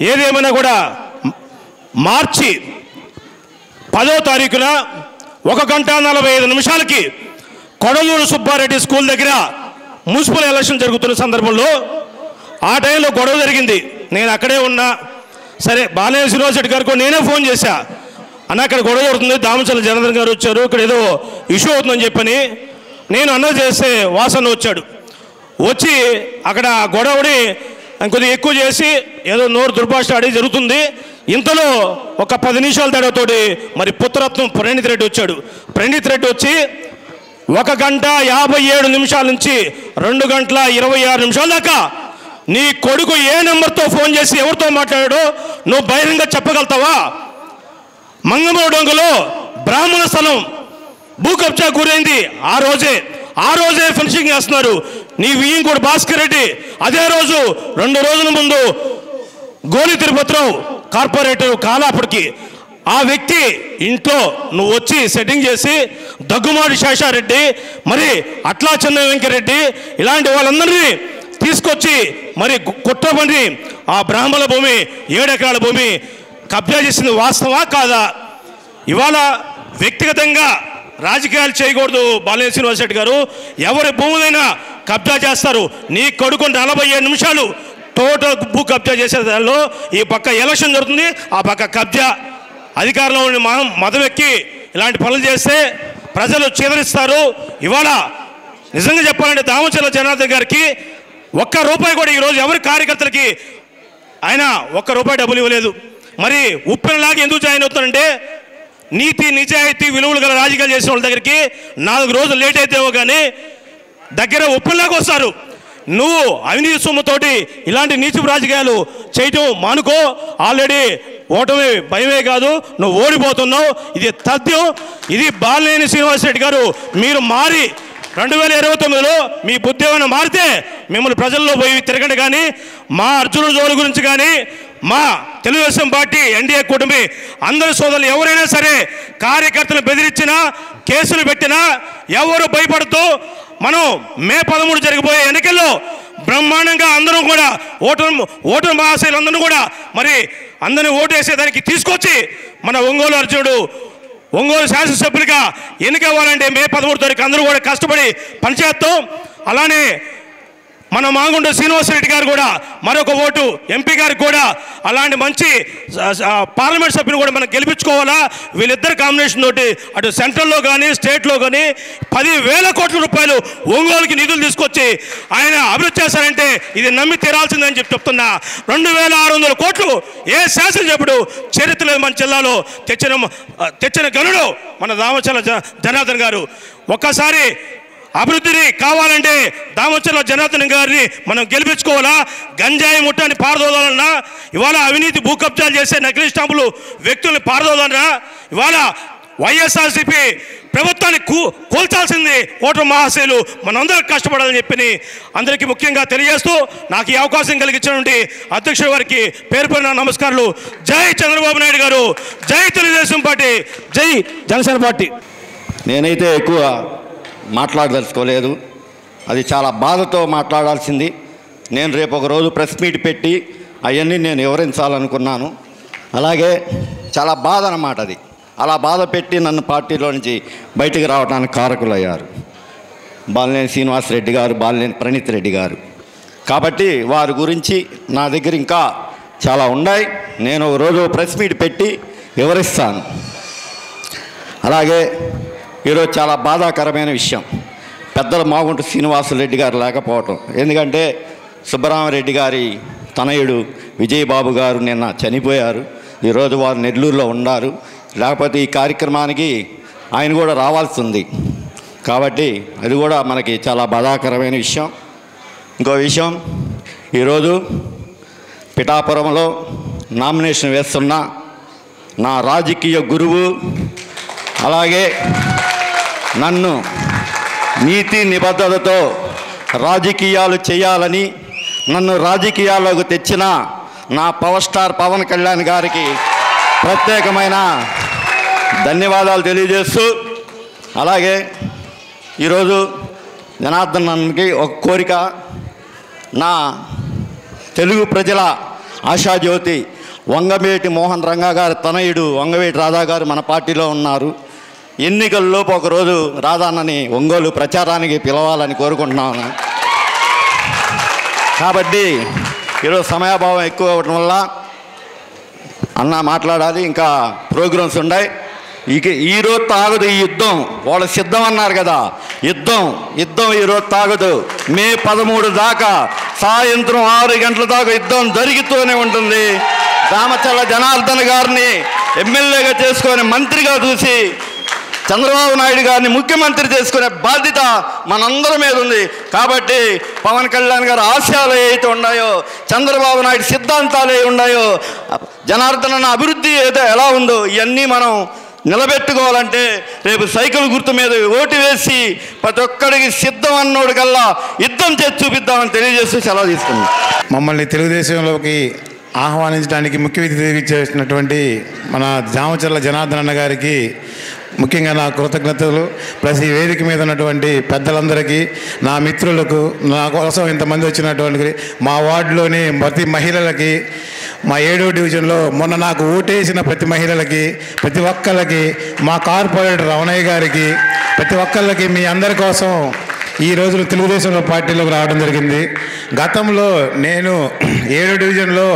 J: ఏదేమైనా కూడా మార్చి 10వ తారీఖున 1:45 కొడలూరు సుబ్బారెడ్డి స్కూల్ దగ్గర మున్సిపల్ ఎలక్షన్ జరుగుతున్న సందర్భంలో ఆ టైంలో గొడవ జరిగింది. నేను అక్కడే ఉన్నా. సరే బాలినేని శ్రీనివాసరెడ్డి గారికి నేనే ఫోన్ చేశా, అన్న అక్కడ గొడవ జరుగుతుంది, దామచర్ల జనార్దన్ గారు వచ్చారు, ఇక్కడ ఏదో ఇష్యూ అవుతుందని చెప్పని నేను అన్న చేస్తే వాసన వచ్చాడు. వచ్చి అక్కడ గొడవని కొద్దిగా ఎక్కువ చేసి ఏదో నోరు దుర్భాష ఆడి జరుగుతుంది. ఇంతలో ఒక 10 నిమిషాల తేడాతోటి మరి పుత్రరత్నం ప్రణీత్ రెడ్డి వచ్చాడు. ప్రణీత్ రెడ్డి వచ్చి 1:57 నుంచి 2:26 దాకా నీ కొడుకు ఏ నెంబర్తో ఫోన్ చేసి ఎవరితో మాట్లాడాడో నువ్వు బహిరంగ చెప్పగలుగుతావా? మంగమడొంగలో బ్రాహ్మణ స్థలం భూ కబ్జా గురైంది ఆ రోజే ఫినిషింగ్ చేస్తున్నారు. నీ వియ్యంకోడు భాస్కర్ రెడ్డి అదే రోజు 2 రోజుల ముందు గోలి తిరుపతిరావు కార్పొరేటర్ కాలాపడికి ఆ వ్యక్తి ఇంట్లో నువ్వు వచ్చి సెట్టింగ్ చేసి దగ్గుమాడి శేషారెడ్డి మరి అట్లా చెన్న వెంకరెడ్డి ఇలాంటి వాళ్ళందరినీ తీసుకొచ్చి మరి కుట్రపని ఆ బ్రాహ్మణ భూమి 7 ఎకరాల భూమి కబ్జా చేసింది వాస్తవా కాదా? ఇవాళ వ్యక్తిగతంగా రాజకీయాలు చేయకూడదు బాలినేని శ్రీనివాస్ రెడ్డి గారు. ఎవరి భూములైనా కబ్జా చేస్తారు. నీ కొడుకు 47 నిమిషాలు టోటల్ భూ కబ్జా చేసే దానిలో ఈ పక్క ఎలక్షన్ జరుగుతుంది, ఆ పక్క కబ్జా. అధికారంలో ఉండి మతం ఎక్కి ఇలాంటి పనులు చేస్తే ప్రజలు చివరిస్తారు. ఇవాళ నిజంగా చెప్పాలంటే దామచర్ల జనార్దన్ గారికి ₹1 కూడా ఈరోజు ఎవరి కార్యకర్తలకి ఆయన ₹1 డబ్బులు ఇవ్వలేదు. మరి ఉప్పెనలాగా ఎందుకు జాయిన్ అవుతానంటే నీతి నిజాయితీ విలువలు గల రాజకీయాలు చేసిన వాళ్ళ దగ్గరికి 4 రోజులు లేట్ అయితేవో కానీ దగ్గర ఉప్పెనలాగా వస్తారు. నువ్వు అవినీతి సొమ్ముతోటి ఇలాంటి నీచపు రాజకీయాలు చేయటం మానుకో. ఆల్రెడీ ఓటమి భయమే కాదు, నువ్వు ఓడిపోతున్నావు. ఇది తథ్యం. ఇది బాలినేని శ్రీనివాస్ రెడ్డి గారు మీరు మారి 2029లో మీ బుద్ధి ఏమైనా మారితే మిమ్మల్ని ప్రజల్లో పోయి తిరగండి. కానీ మా అర్జునుడి జోలు గురించి కానీ మా తెలుగుదేశం పార్టీ ఎన్డీఏ కూటమి అందరి సోదరులు ఎవరైనా సరే కార్యకర్తలు బెదిరించినా కేసులు పెట్టినా ఎవరు భయపడుతూ మనం మే 13 జరిగిపోయే ఎన్నికల్లో బ్రహ్మాండంగా అందరం కూడా ఓటర్ మహాశయులందరూ కూడా మరి అందరినీ ఓటేసేదానికి తీసుకొచ్చి మన ఒంగోలు అర్జునుడు ఒంగోలు శాసనసభ్యులుగా ఎన్నికవ్వాలంటే మే 13 తారీఖు అందరూ కూడా కష్టపడి పనిచేస్తాం. అలానే మన మాగుంట శ్రీనివాసరెడ్డి గారు కూడా మరొక ఓటు ఎంపీ గారికి కూడా అలాంటి మంచి పార్లమెంట్ సభ్యుని కూడా మనం గెలిపించుకోవాలా. వీళ్ళిద్దరు కాంబినేషన్ తోటి అటు సెంట్రల్లో కానీ స్టేట్లో కానీ 10,000 కోట్ల రూపాయలు ఒంగోలుకి నిధులు తీసుకొచ్చి ఆయన అభివృద్ధి చేశారంటే ఇది నమ్మి తీరాల్సిందని చెప్తున్నా. 2,600 కోట్లు ఏ శాసనసభ్యుడు చరిత్రలో మన జిల్లాలో తెచ్చిన గనుడు మన దామచర్ల జనార్దన్ గారు. ఒక్కసారి అభివృద్ధిని కావాలంటే దామచర్ల జనార్దన్ గారిని మనం గెలిపించుకోవాలా. గంజాయి ముట్టాన్ని పారదోదాలన్నా, ఇవాళ అవినీతి భూ కబ్జాలు చేసే నకిలీ స్టాంపులు వ్యక్తుల్ని పారదోదాలన్నా, ఇవాళ వైఎస్ఆర్సీపీ ప్రభుత్వాన్ని కూల్చాల్సింది ఓటర్ మహాశయులు మనందరూ కష్టపడాలని చెప్పి అందరికీ ముఖ్యంగా తెలియజేస్తూ నాకు ఈ అవకాశం కలిగించినటువంటి అధ్యక్షుడి వారికి పేరు పేరున నమస్కారాలు. జై చంద్రబాబు నాయుడు గారు, జై తెలుగుదేశం పార్టీ, జై జనసేన పార్టీ.
K: నేనైతే ఎక్కువ మాట్లాడదలుచుకోలేదు. అది చాలా బాధతో మాట్లాడాల్సింది. నేను రేపు ఒక రోజు ప్రెస్ మీట్ పెట్టి అవన్నీ నేను వివరించాలనుకున్నాను. అలాగే చాలా బాధ అన్నమాట. అది అలా బాధ పెట్టి నన్ను పార్టీలో నుంచి బయటికి రావడానికి కారకులయ్యారు బాలినేని శ్రీనివాసరెడ్డి గారు, బాలినేని ప్రణీత్ రెడ్డి గారు. కాబట్టి వారి గురించి నా దగ్గర ఇంకా చాలా ఉన్నాయి. నేను ఒక రోజు ప్రెస్ మీట్ పెట్టి వివరిస్తాను. అలాగే ఈరోజు చాలా బాధాకరమైన విషయం పెద్దల మాగుంట శ్రీనివాసరెడ్డి గారు లేకపోవటం. ఎందుకంటే సుబ్బరామరెడ్డి గారి తనయుడు విజయబాబు గారు నిన్న చనిపోయారు. ఈరోజు వారు నెల్లూరులో ఉన్నారు. లేకపోతే ఈ కార్యక్రమానికి ఆయన కూడా రావాల్సి ఉంది. కాబట్టి అది కూడా మనకి చాలా బాధాకరమైన విషయం. ఇంకో విషయం, ఈరోజు పిఠాపురంలో నామినేషన్ వేస్తున్న నా రాజకీయ గురువు, అలాగే నన్ను నీతి నిబద్ధతతో రాజకీయాలు చేయాలని నన్ను రాజకీయాల్లోకి తెచ్చిన నా పవర్ స్టార్ పవన్ కళ్యాణ్ గారికి ప్రత్యేకమైన ధన్యవాదాలు తెలియజేస్తూ, అలాగే ఈరోజు జనార్దన్కి ఒక కోరిక, నా తెలుగు ప్రజల ఆశాజ్యోతి వంగవేటి మోహన్ రంగా గారి తనయుడు వంగవేటి రాధా గారు మన పార్టీలో ఉన్నారు. ఎన్నికల్లోపు ఒకరోజు రాధాన్నని ఒంగోలు ప్రచారానికి పిలవాలని కోరుకుంటున్నాను. కాబట్టి ఈరోజు సమయాభావం ఎక్కువ అవ్వటం వల్ల అన్న మాట్లాడాలి, ఇంకా ప్రోగ్రామ్స్ ఉన్నాయి. ఈరోజు తాగదు ఈ యుద్ధం. వాళ్ళు సిద్ధం అన్నారు కదా, యుద్ధం ఈరోజు తాగదు. మే 13 దాకా సాయంత్రం 6 గంటల దాకా యుద్ధం జరుగుతూనే ఉంటుంది. దామచర్ల జనార్దన్ గారిని ఎమ్మెల్యేగా చేసుకొని మంత్రిగా చూసి చంద్రబాబు నాయుడు గారిని ముఖ్యమంత్రి చేసుకునే బాధ్యత మనందరి మీద ఉంది. కాబట్టి పవన్ కళ్యాణ్ గారి ఆశయాలు ఏవైతే ఉన్నాయో, చంద్రబాబు నాయుడు సిద్ధాంతాలు ఏ ఉన్నాయో, జనార్దన్ అభివృద్ధి ఏదో ఎలా ఉందో ఇవన్నీ మనం నిలబెట్టుకోవాలంటే రేపు సైకిల్ గుర్తు మీద ఓటు వేసి ప్రతి ఒక్కడికి సిద్ధం అన్నోడు కల్లా యుద్ధం చేసి చూపిద్దామని తెలియజేస్తూ సెలవు తీసుకున్నాం.
L: మమ్మల్ని తెలుగుదేశంలోకి ఆహ్వానించడానికి ముఖ్య అతిథిగా చేసినటువంటి మన దామచర్ల జనార్దన్ అన్న గారికి ముఖ్యంగా నా కృతజ్ఞతలు. ప్లస్ ఈ వేదిక మీద ఉన్నటువంటి పెద్దలందరికీ, నా మిత్రులకు, నా కోసం ఇంతమంది వచ్చినటువంటి మా వార్డులోని ప్రతి మహిళలకి, మా 7వ డివిజన్లో మొన్న నాకు ఓటేసిన ప్రతి మహిళలకి, ప్రతి ఒక్కళ్ళకి, మా కార్పొరేటర్ రమణయ్య గారికి, ప్రతి ఒక్కళ్ళకి మీ అందరి కోసం ఈ రోజున తెలుగుదేశం పార్టీలోకి రావడం జరిగింది. గతంలో నేను 7వ డివిజన్లో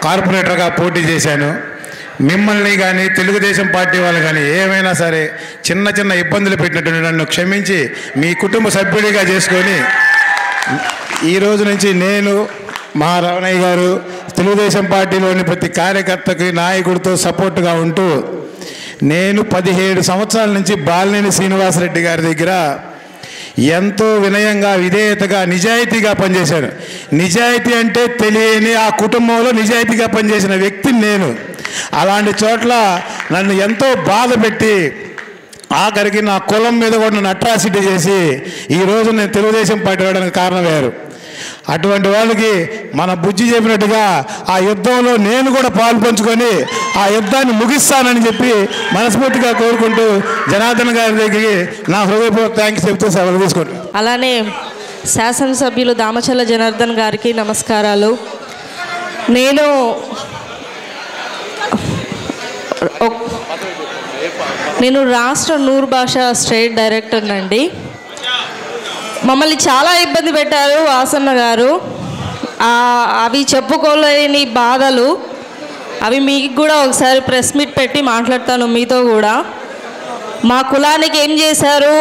L: కార్పొరేటర్గా పోటీ చేశాను. మిమ్మల్ని కానీ తెలుగుదేశం పార్టీ వాళ్ళు కానీ ఏమైనా సరే చిన్న చిన్న ఇబ్బందులు పెట్టినటువంటి నన్ను క్షమించి మీ కుటుంబ సభ్యుడిగా చేసుకొని ఈ రోజు నుంచి నేను, మా రమణయ్య గారు, తెలుగుదేశం పార్టీలోని ప్రతి కార్యకర్తకి, నాయకుడితో సపోర్టుగా ఉంటూ నేను 17 సంవత్సరాల నుంచి బాలినేని శ్రీనివాసరెడ్డి గారి దగ్గర ఎంతో వినయంగా, విధేయతగా, నిజాయితీగా పనిచేశాను. నిజాయితీ అంటే తెలియని ఆ కుటుంబంలో నిజాయితీగా పనిచేసిన వ్యక్తిని నేను. అలాంటి చోట్ల నన్ను ఎంతో బాధ పెట్టి ఆఖరికి నా కులం మీద కూడా నన్ను అట్రాసిటీ చేసి ఈరోజు నేను తెలుగుదేశం పార్టీ రావడానికి కారణం వేరు. అటువంటి వాళ్ళకి మన బుజ్జి చెప్పినట్టుగా ఆ యుద్ధంలో నేను కూడా పాలు పంచుకొని ఆ యుద్ధాన్ని ముగిస్తానని చెప్పి మనస్ఫూర్తిగా కోరుకుంటూ జనార్దన్ గారి దగ్గరికి నా హృదయపూర్వక థ్యాంక్స్ చెప్తూ సెలవు తీసుకుంటాను.
M: అలానే శాసనసభ్యులు దామచర్ల జనార్దన్ గారికి నమస్కారాలు. నేను రాష్ట్ర నూరు భాష స్టేట్ డైరెక్టర్ అండి. మమ్మల్ని చాలా ఇబ్బంది పెట్టారు వాసన్న గారు. అవి చెప్పుకోలేని బాధలు. అవి మీకు కూడా ఒకసారి ప్రెస్ మీట్ పెట్టి మాట్లాడతాను మీతో కూడా. మా కులానికి ఏం చేశారు,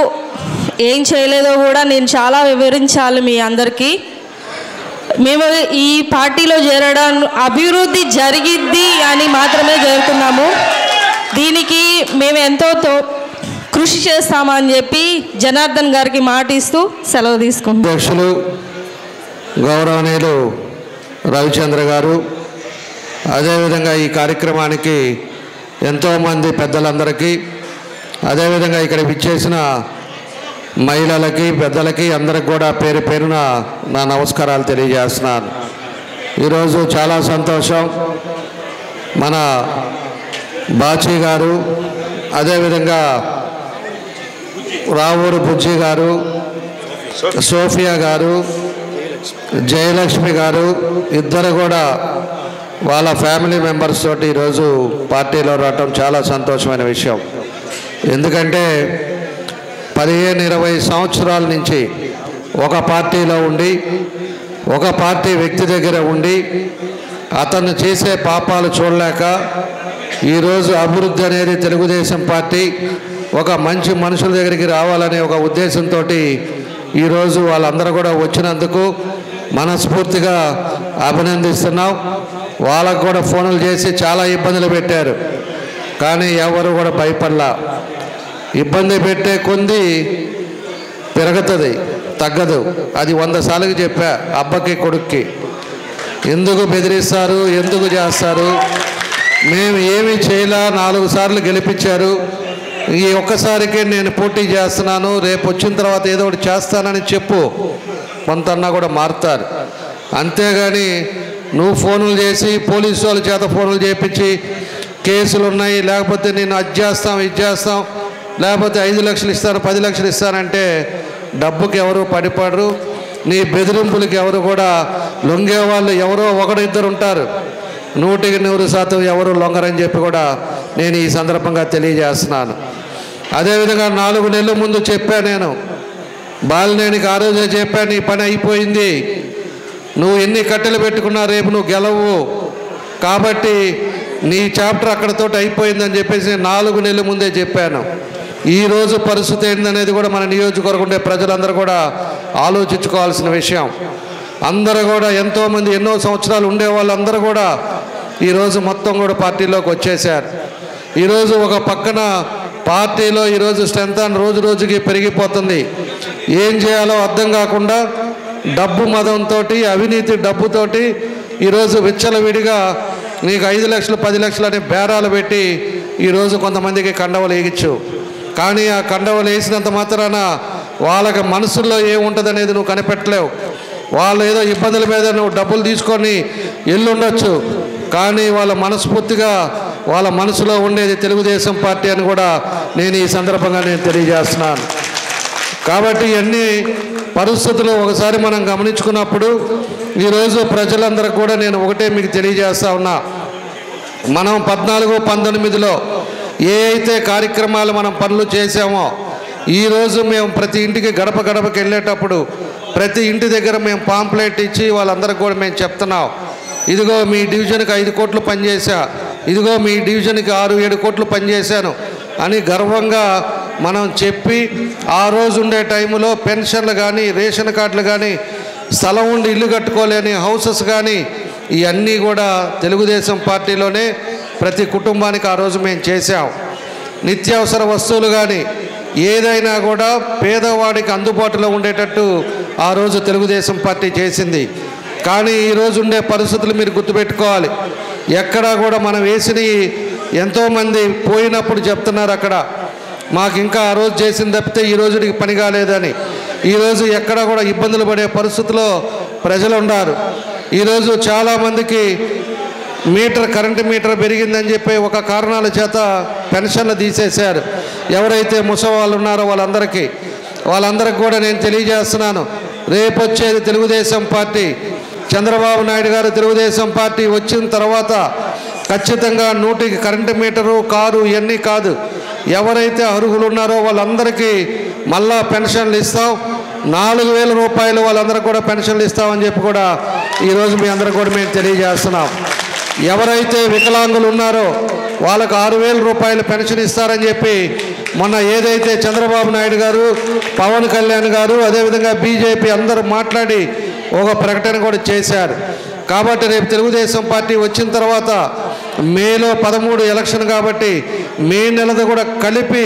M: ఏం చేయలేదో కూడా నేను చాలా వివరించాలి మీ అందరికీ. మేము ఈ పార్టీలో చేరడం అభివృద్ధి జరిగిద్ది అని మాత్రమే చేరుతున్నాము. దీనికి మేము ఎంతో కృషి చేస్తామని చెప్పి జనార్దన్ గారికి మాటిస్తూ సెలవు తీసుకుంటాం.
N: అధ్యక్షులు గౌరవనీయులు రవిచంద్ర గారు, అదేవిధంగా ఈ కార్యక్రమానికి ఎంతోమంది పెద్దలందరికీ, అదేవిధంగా ఇక్కడ విచ్చేసిన మహిళలకి, పెద్దలకి అందరికి కూడా పేరు పేరున నా నమస్కారాలు తెలియజేస్తున్నాను. ఈరోజు చాలా సంతోషం. మన బాచీ గారు, అదేవిధంగా రావూరు బుజ్జి గారు, సోఫియా గారు, జయలక్ష్మి గారు ఇద్దరు కూడా వాళ్ళ ఫ్యామిలీ మెంబర్స్ తోటి ఈరోజు పార్టీలో రావటం చాలా సంతోషమైన విషయం. ఎందుకంటే 15-20 సంవత్సరాల నుంచి ఒక పార్టీలో ఉండి, ఒక పార్టీ వ్యక్తి దగ్గర ఉండి, అతను చేసే పాపాలు చూడలేక ఈరోజు అభివృద్ధి అనేది తెలుగుదేశం పార్టీ ఒక మంచి మనుషుల దగ్గరికి రావాలనే ఒక ఉద్దేశంతో ఈరోజు వాళ్ళందరూ కూడా వచ్చినందుకు మనస్ఫూర్తిగా అభినందిస్తున్నాం. వాళ్ళకు కూడా ఫోన్లు చేసి చాలా ఇబ్బందులు పెట్టారు, కానీ ఎవరు కూడా భయపడలా. ఇబ్బంది పెట్టే కొంది పెరుగుతుంది, తగ్గదు. అది 100 సార్లు చెప్పా అబ్బకి కొడుక్కి. ఎందుకు బెదిరిస్తారు, ఎందుకు చేస్తారు? మేము ఏమీ చేయలా, 4 సార్లు గెలిపించారు. ఈ ఒక్కసారికే నేను పోటీ చేస్తున్నాను, రేపు వచ్చిన తర్వాత ఏదో ఒకటి చేస్తానని చెప్పు, కొంతన్నా కూడా మారుతారు. అంతేగాని నువ్వు ఫోన్లు చేసి పోలీసు వాళ్ళ చేత ఫోన్లు చేయించి కేసులు ఉన్నాయి, లేకపోతే నేను అది చేస్తాం, ఇది చేస్తాం, లేకపోతే 5 లక్షలు ఇస్తాను, 10 లక్షలు ఇస్తానంటే డబ్బుకి ఎవరు పడిపడరు. నీ బెదిరింపులకి ఎవరు కూడా లొంగేవాళ్ళు ఎవరో 1-2 ఉంటారు. 100% ఎవరు లొంగరని చెప్పి కూడా నేను ఈ సందర్భంగా తెలియజేస్తున్నాను. అదేవిధంగా 4 నెలల ముందు చెప్పా, నేను బాలినేనికి ఆ రోజే చెప్పా, నీ పని అయిపోయింది, నువ్వు ఎన్ని కట్టెలు పెట్టుకున్నా రేపు నువ్వు గెలవు, కాబట్టి నీ చాప్టర్ అక్కడతోటి అయిపోయిందని చెప్పేసి 4 నెలల ముందే చెప్పాను. ఈరోజు పరిస్థితి ఏంటనేది కూడా మన నియోజకవర్గం ఉండే ప్రజలందరూ కూడా ఆలోచించుకోవాల్సిన విషయం. అందరూ కూడా ఎంతోమంది ఎన్నో సంవత్సరాలు ఉండే వాళ్ళందరూ కూడా ఈరోజు మొత్తం కూడా పార్టీలోకి వచ్చేసారు. ఈరోజు ఒక పక్కన పార్టీలో ఈరోజు స్ట్రెంత్ రోజు రోజుకి పెరిగిపోతుంది. ఏం చేయాలో అర్థం కాకుండా డబ్బు మదంతో, అవినీతి డబ్బుతోటి ఈరోజు విచ్చలవిడిగా నీకు 5 లక్షలు 10 లక్షలు అనే బేరాలు పెట్టి ఈరోజు కొంతమందికి కండవలు వేయచ్చు. కానీ ఆ కండవలు వేసినంత మాత్రాన వాళ్ళకి మనసుల్లో ఏముంటుంది అనేది నువ్వు కనిపెట్టలేవు. వాళ్ళు ఏదో ఇబ్బందుల మీద నువ్వు డబ్బులు తీసుకొని ఎల్లుండొచ్చు, కానీ వాళ్ళ మనస్ఫూర్తిగా వాళ్ళ మనసులో ఉండేది తెలుగుదేశం పార్టీ అని కూడా నేను ఈ సందర్భంగా నేను తెలియజేస్తున్నాను. కాబట్టి అన్ని పరిస్థితులు ఒకసారి మనం గమనించుకున్నప్పుడు ఈరోజు ప్రజలందరికీ కూడా నేను ఒకటే మీకు తెలియజేస్తా ఉన్నా. మనం 14-19లో ఏ అయితే కార్యక్రమాలు మనం పనులు చేసామో ఈరోజు మేము ప్రతి ఇంటికి గడప గడపకి వెళ్ళేటప్పుడు ప్రతి ఇంటి దగ్గర మేము పాంప్లెట్ ఇచ్చి వాళ్ళందరికీ కూడా మేము చెప్తున్నాం, ఇదిగో మీ డివిజన్కి 5 కోట్లు పనిచేసా, ఇదిగో మీ డివిజన్కి 6-7 కోట్లు పనిచేశాను అని గర్వంగా మనం చెప్పి ఆ రోజు ఉండే టైంలో పెన్షన్లు కానీ రేషన్ కార్డులు కానీ స్థలం ఉండి ఇల్లు కట్టుకోలేని హౌసెస్ కానీ ఇవన్నీ కూడా తెలుగుదేశం పార్టీలోనే ప్రతి కుటుంబానికి ఆ రోజు మేము చేసాం. నిత్యావసర వస్తువులు కానీ ఏదైనా కూడా పేదవాడికి అందుబాటులో ఉండేటట్టు ఆ రోజు తెలుగుదేశం పార్టీ చేసింది. కానీ ఈరోజు ఉండే పరిస్థితులు మీరు గుర్తుపెట్టుకోవాలి. ఎక్కడా కూడా మనం వేసినవి ఎంతోమంది పోయినప్పుడు చెప్తున్నారు అక్కడ మాకు ఇంకా ఆ రోజు చేసింది తప్పితే ఈ రోజుకి పని కాలేదని. ఈరోజు ఎక్కడా కూడా ఇబ్బందులు పడే పరిస్థితిలో ప్రజలు ఉన్నారు. ఈరోజు చాలామందికి కరెంటు మీటర్ పెరిగిందని చెప్పి ఒక కారణాల చేత పెన్షన్లు తీసేశారు. ఎవరైతే ముసవాళ్ళు ఉన్నారో వాళ్ళందరికీ కూడా నేను తెలియజేస్తున్నాను, రేపు వచ్చేది తెలుగుదేశం పార్టీ, చంద్రబాబు నాయుడు గారు తెలుగుదేశం పార్టీ వచ్చిన తర్వాత ఖచ్చితంగా 100కి కరెంటు మీటరు కారు ఇవన్నీ కాదు, ఎవరైతే అర్హులు ఉన్నారో వాళ్ళందరికీ మళ్ళా పెన్షన్లు ఇస్తాం. 4,000 రూపాయలు వాళ్ళందరికీ కూడా పెన్షన్లు ఇస్తామని చెప్పి కూడా ఈరోజు మీ అందరికీ కూడా మేము తెలియజేస్తున్నాం. ఎవరైతే వికలాంగులు ఉన్నారో వాళ్ళకు 6,000 రూపాయలు పెన్షన్ ఇస్తారని చెప్పి మొన్న ఏదైతే చంద్రబాబు నాయుడు గారు, పవన్ కళ్యాణ్ గారు, అదేవిధంగా బీజేపీ అందరూ మాట్లాడి ఒక ప్రకటన కూడా చేశారు. కాబట్టి రేపు తెలుగుదేశం పార్టీ వచ్చిన తర్వాత మేలో 13 ఎలక్షన్ కాబట్టి మే నెలది కూడా కలిపి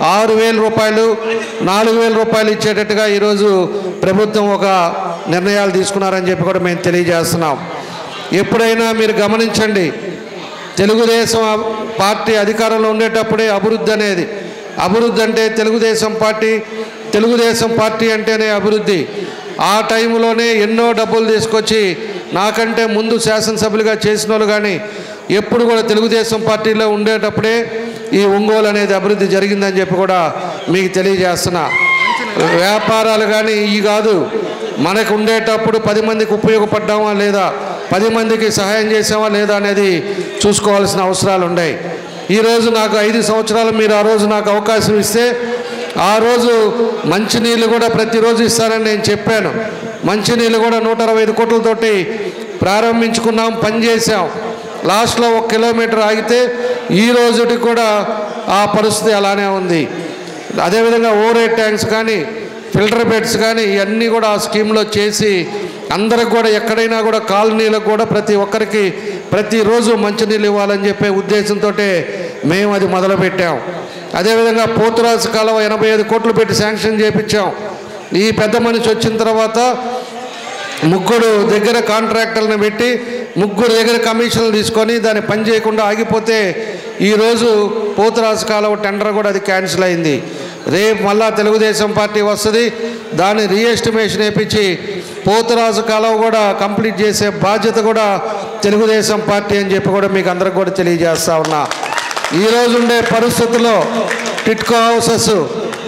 N: 6,000 రూపాయలు 4,000 రూపాయలు ఇచ్చేటట్టుగా ఈరోజు ప్రభుత్వం ఒక నిర్ణయాలు తీసుకున్నారని చెప్పి కూడా మేము తెలియజేస్తున్నాం. ఎప్పుడైనా మీరు గమనించండి, తెలుగుదేశం పార్టీ అధికారంలో ఉండేటప్పుడే అభివృద్ధి అంటే తెలుగుదేశం పార్టీ అంటేనే అభివృద్ధి. ఆ టైంలోనే ఎన్నో డబ్బులు తీసుకొచ్చి నాకంటే ముందు శాసనసభ్యులుగా చేసిన వాళ్ళు కానీ ఎప్పుడు కూడా తెలుగుదేశం పార్టీలో ఉండేటప్పుడే ఈ ఒంగోలు అనేది అభివృద్ధి జరిగిందని చెప్పి కూడా మీకు తెలియజేస్తున్నా. వ్యాపారాలు కానీ ఇవి కాదు, మనకు ఉండేటప్పుడు 10 మందికి ఉపయోగపడ్డామా లేదా, 10 మందికి సహాయం చేసామా లేదా అనేది చూసుకోవాల్సిన అవసరాలు ఉన్నాయి. ఈరోజు నాకు 5 సంవత్సరాలు మీరు ఆ రోజు నాకు అవకాశం ఇస్తే ఆ రోజు మంచినీళ్ళు కూడా ప్రతిరోజు ఇస్తారని నేను చెప్పాను. మంచినీళ్ళు కూడా 125 కోట్లతోటి ప్రారంభించుకున్నాం, పనిచేసాం. లాస్ట్లో 1 కిలోమీటర్ ఆగితే ఈ రోజుకి కూడా ఆ పరిస్థితి అలానే ఉంది. అదేవిధంగా ఓవర్ ట్యాంక్స్ కానీ ఫిల్టర్ బెడ్స్ కానీ ఇవన్నీ కూడా ఆ స్కీమ్లో చేసి అందరికి కూడా ఎక్కడైనా కూడా కాలనీలకు కూడా ప్రతి ఒక్కరికి ప్రతిరోజు మంచినీళ్ళు ఇవ్వాలని చెప్పే ఉద్దేశంతో మేము అది మొదలుపెట్టాం. అదేవిధంగా పోతురాజు కాలువ 85 కోట్లు పెట్టి శాంక్షన్ చేయించాం. ఈ పెద్ద మనిషి వచ్చిన తర్వాత 3 దగ్గర కాంట్రాక్టర్లను పెట్టి 3 దగ్గర కమిషన్లు తీసుకొని దాన్ని పని చేయకుండా ఆగిపోతే ఈరోజు పోతురాజు కాలువ టెండర్ కూడా అది క్యాన్సిల్ అయింది. రేపు మళ్ళా తెలుగుదేశం పార్టీ వస్తుంది, దాన్ని రీఎస్టిమేషన్ వేయించి పోతురాజు కాలువ కూడా కంప్లీట్ చేసే బాధ్యత కూడా తెలుగుదేశం పార్టీ అని చెప్పి కూడా మీకు అందరికి కూడా తెలియజేస్తా ఉన్నా. ఈరోజు ఉండే పరిస్థితుల్లో టిట్కో హౌసెస్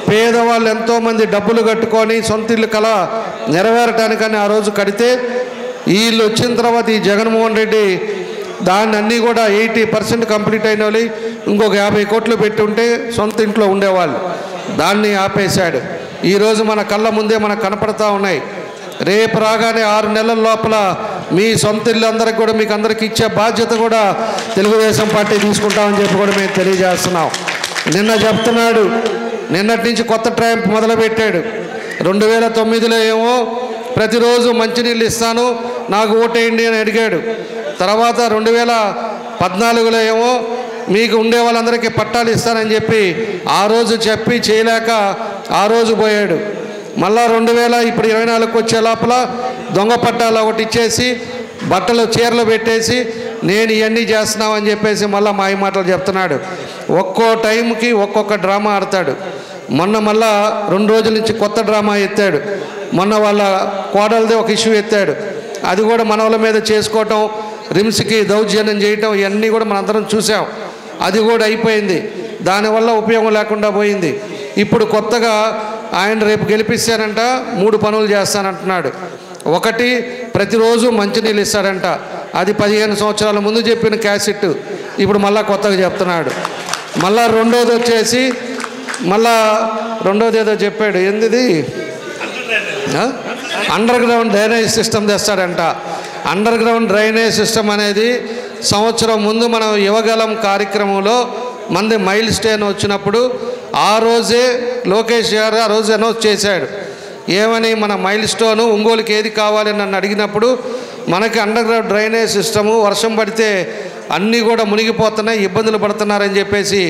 N: పేదవాళ్ళు ఎంతోమంది డబ్బులు కట్టుకొని సొంత ఇల్లు కళ నెరవేరటానికని ఆ రోజు కడితే వీళ్ళు వచ్చిన తర్వాత ఈ జగన్మోహన్ రెడ్డి దాన్ని అన్నీ కూడా 80% కంప్లీట్ అయిన వాళ్ళు ఇంకొక 50 కోట్లు పెట్టి ఉంటే సొంత ఇంట్లో ఉండేవాళ్ళు, దాన్ని ఆపేశాడు. ఈరోజు మన కళ్ళ ముందే మనకు కనపడతా ఉన్నాయి. రేపు రాగానే 6 నెలల లోపల మీ సొంత ఇల్లు అందరికి కూడా మీకు అందరికి ఇచ్చే బాధ్యత కూడా తెలుగుదేశం పార్టీ తీసుకుంటామని చెప్పి కూడా మేము తెలియజేస్తున్నాం. నిన్న చెప్తున్నాడు, నిన్నటి నుంచి కొత్త ట్రాంప్ మొదలుపెట్టాడు. 2009లో ఏమో ప్రతిరోజు మంచినీళ్ళు ఇస్తాను నాకు ఓటేయండి అని అడిగాడు. తర్వాత 2014లో ఏమో మీకు ఉండే వాళ్ళందరికీ పట్టాలు ఇస్తానని చెప్పి ఆ రోజు చెప్పి చేయలేక ఆ రోజు పోయాడు. మళ్ళా ఇప్పుడు 24కి వచ్చే లోపల దొంగ పట్టాలు ఒకటి ఇచ్చేసి బట్టలు చీరలు పెట్టేసి నేను ఇవన్నీ చేస్తున్నామని చెప్పేసి మళ్ళీ మాయ మాటలు చెప్తున్నాడు. ఒక్కో టైంకి ఒక్కొక్క డ్రామా ఆడతాడు. మొన్న మళ్ళా 2 రోజుల నుంచి కొత్త డ్రామా ఎత్తాడు. మొన్న వాళ్ళ కోడలది ఒక ఇష్యూ ఎత్తాడు. అది కూడా మన వాళ్ళ మీద చేసుకోవటం, రిమ్స్కి దౌర్జన్యం చేయటం ఇవన్నీ కూడా మనందరం చూసాం. అది కూడా అయిపోయింది. దానివల్ల ఉపయోగం లేకుండా పోయింది. ఇప్పుడు కొత్తగా ఆయన రేపు గెలిపిస్తానంట 3 పనులు చేస్తానంటున్నాడు. ఒకటి, ప్రతిరోజు మంచినీళ్ళు ఇస్తాడంట. అది 15 సంవత్సరాల ముందు చెప్పిన క్యాసెట్ ఇప్పుడు మళ్ళీ కొత్తగా చెప్తున్నాడు. మళ్ళా రెండోది వచ్చేసి రెండోది ఏదో చెప్పాడు. ఏంది అండర్ గ్రౌండ్ డ్రైనేజ్ సిస్టమ్ తెస్తాడంట. అండర్ గ్రౌండ్ డ్రైనేజ్ సిస్టమ్ అనేది సంవత్సరం ముందు మనం యువగలం కార్యక్రమంలో మంది మైల్ స్టోన్ వచ్చినప్పుడు ఆ రోజే లోకేష్ గారు ఆ రోజు అనౌన్స్ చేశాడు. ఏమని, మన మైల్ స్టోను ఒంగోలుకి ఏది కావాలి నన్ను అడిగినప్పుడు మనకి అండర్ గ్రౌండ్ డ్రైనేజ్ సిస్టము వర్షం పడితే అన్నీ కూడా మునిగిపోతున్నాయి, ఇబ్బందులు పడుతున్నారని చెప్పేసి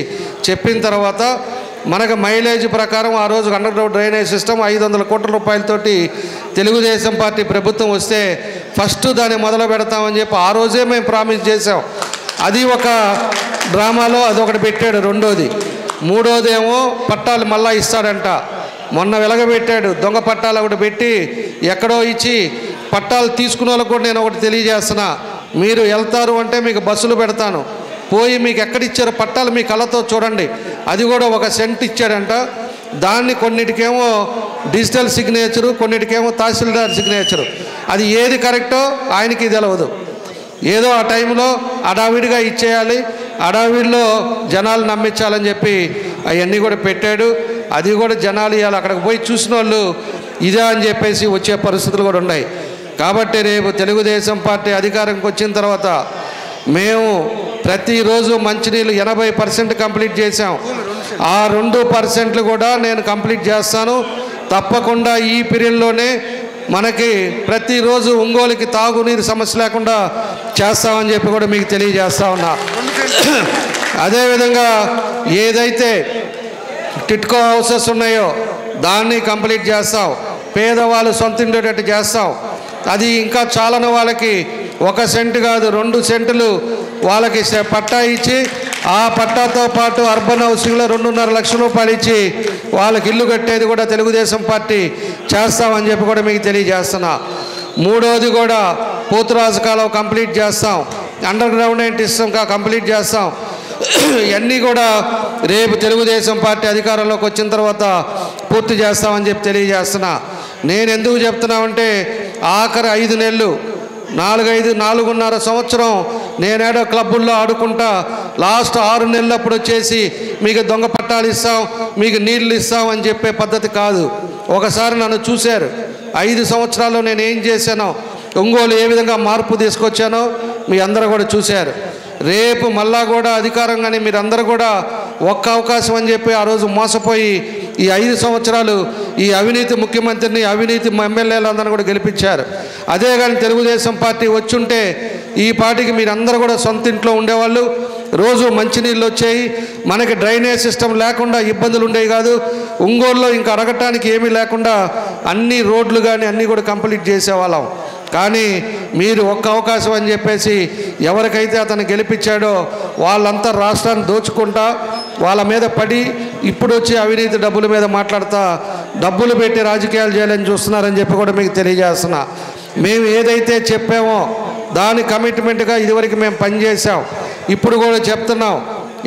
N: చెప్పిన తర్వాత మనకు మైలేజ్ ప్రకారం ఆ రోజు అండర్ గ్రౌండ్ డ్రైనేజ్ సిస్టమ్ 500 కోట్ల రూపాయలతోటి తెలుగుదేశం పార్టీ ప్రభుత్వం వస్తే ఫస్ట్ దాన్ని మొదలు పెడతామని చెప్పి ఆ రోజే మేము ప్రామిస్ చేసాం. అది ఒక డ్రామాలో అదొకటి పెట్టాడు. రెండోది. మూడోది ఏమో పట్టాలు మళ్ళా ఇస్తాడంట. మొన్న వెలగబెట్టాడు. దొంగ పట్టాలు ఒకటి పెట్టి ఎక్కడో ఇచ్చి పట్టాలు తీసుకున్న వాళ్ళకు కూడా నేను ఒకటి తెలియజేస్తున్నా. మీరు వెళ్తారు అంటే మీకు బస్సులు పెడతాను, పోయి మీకు ఎక్కడిచ్చారో పట్టాలు మీ కళ్ళతో చూడండి. అది కూడా 1 సెంట్ ఇచ్చాడంట. దాన్ని కొన్నిటికేమో డిజిటల్ సిగ్నేచరు, కొన్నిటికేమో తహసీల్దార్ సిగ్నేచరు. అది ఏది కరెక్టో ఆయనకి తెలియదు. ఏదో ఆ టైంలో అడావిడిగా ఇచ్చేయాలి, అడావిడిలో జనాలు నమ్మించాలని చెప్పి అవన్నీ కూడా పెట్టాడు. అది కూడా జనాలు ఇవ్వాలి. అక్కడికి పోయి చూసిన వాళ్ళు ఇదే అని చెప్పేసి వచ్చే పరిస్థితులు కూడా ఉన్నాయి. కాబట్టి రేపు తెలుగుదేశం పార్టీ అధికారంకి వచ్చిన తర్వాత మేము ప్రతిరోజు మంచినీళ్ళు 80% కంప్లీట్ చేసాం. ఆ 2% కూడా నేను కంప్లీట్ చేస్తాను తప్పకుండా. ఈ పీరియడ్లోనే మనకి ప్రతిరోజు ఒంగోలుకి తాగునీరు సమస్య లేకుండా చేస్తామని చెప్పి కూడా మీకు తెలియజేస్తా ఉన్నా. అదేవిధంగా ఏదైతే టిట్కో హౌసెస్ ఉన్నాయో దాన్ని కంప్లీట్ చేస్తాం. పేదవాళ్ళు సొంత ఉండేటట్టు చేస్తాం. అది ఇంకా చాలని వాళ్ళకి 1 సెంటు కాదు 2 సెంటులు వాళ్ళకి పట్టా ఇచ్చి ఆ పట్టాతో పాటు అర్బన్ హౌసింగ్లో 2.5 లక్షల రూపాయలు ఇచ్చి వాళ్ళకి ఇల్లు కట్టేది కూడా తెలుగుదేశం పార్టీ చేస్తామని చెప్పి కూడా మీకు తెలియజేస్తున్నా. మూడోది కూడా పోతురాజు కాలువ కంప్లీట్ చేస్తాం. అండర్ గ్రౌండ్ సిస్టమ్ కంప్లీట్ చేస్తాం. ఇవన్నీ కూడా రేపు తెలుగుదేశం పార్టీ అధికారంలోకి వచ్చిన తర్వాత పూర్తి చేస్తామని చెప్పి తెలియజేస్తున్నా. నేను ఎందుకు చెప్తున్నామంటే ఆఖరి 5 నెలలు 4.5 సంవత్సరం నేనేడో క్లబ్బుల్లో ఆడుకుంటా లాస్ట్ 6 నెలలప్పుడు వచ్చేసి మీకు దొంగ పట్టాలు ఇస్తాం, మీకు నీళ్లు ఇస్తాం అని చెప్పే పద్ధతి కాదు. ఒకసారి నన్ను చూశారు. 5 సంవత్సరాల్లో నేను ఏం చేశానో, ఒంగోలు ఏ విధంగా మార్పు తీసుకొచ్చానో మీ అందరూ కూడా చూశారు. రేపు మళ్ళా కూడా అధికారంగానే మీరందరూ కూడా ఒక్క అవకాశం అని చెప్పి ఆ రోజు మోసపోయి ఈ 5 సంవత్సరాలు ఈ అవినీతి ముఖ్యమంత్రిని, అవినీతి ఎమ్మెల్యేలందరూ కూడా గెలిపించారు. అదే కానీ తెలుగుదేశం పార్టీ వచ్చుంటే ఈ పార్టీకి మీరందరూ కూడా సొంత ఇంట్లో ఉండేవాళ్ళు. రోజు మంచినీళ్ళు వచ్చాయి. మనకి డ్రైనేజ్ సిస్టమ్ లేకుండా ఇబ్బందులు ఉండేవి కాదు. ఒంగోలులో ఇంకా అడగటానికి ఏమీ లేకుండా అన్ని రోడ్లు కానీ అన్నీ కూడా కంప్లీట్ చేసేవాళ్ళం. కానీ మీరు ఒక్క అవకాశం అని చెప్పేసి ఎవరికైతే అతను గెలిపించాడో వాళ్ళంతా రాష్ట్రాన్ని దోచుకుంటా వాళ్ళ మీద పడి ఇప్పుడు వచ్చి అవినీతి డబ్బుల మీద మాట్లాడుతా డబ్బులు పెట్టి రాజకీయాలు చేయాలని చూస్తున్నారని చెప్పి కూడా మీకు తెలియజేస్తున్నా. మేము ఏదైతే చెప్పామో దాని కమిట్మెంట్గా ఇదివరకు మేము పనిచేసాం. ఇప్పుడు కూడా చెప్తున్నాం.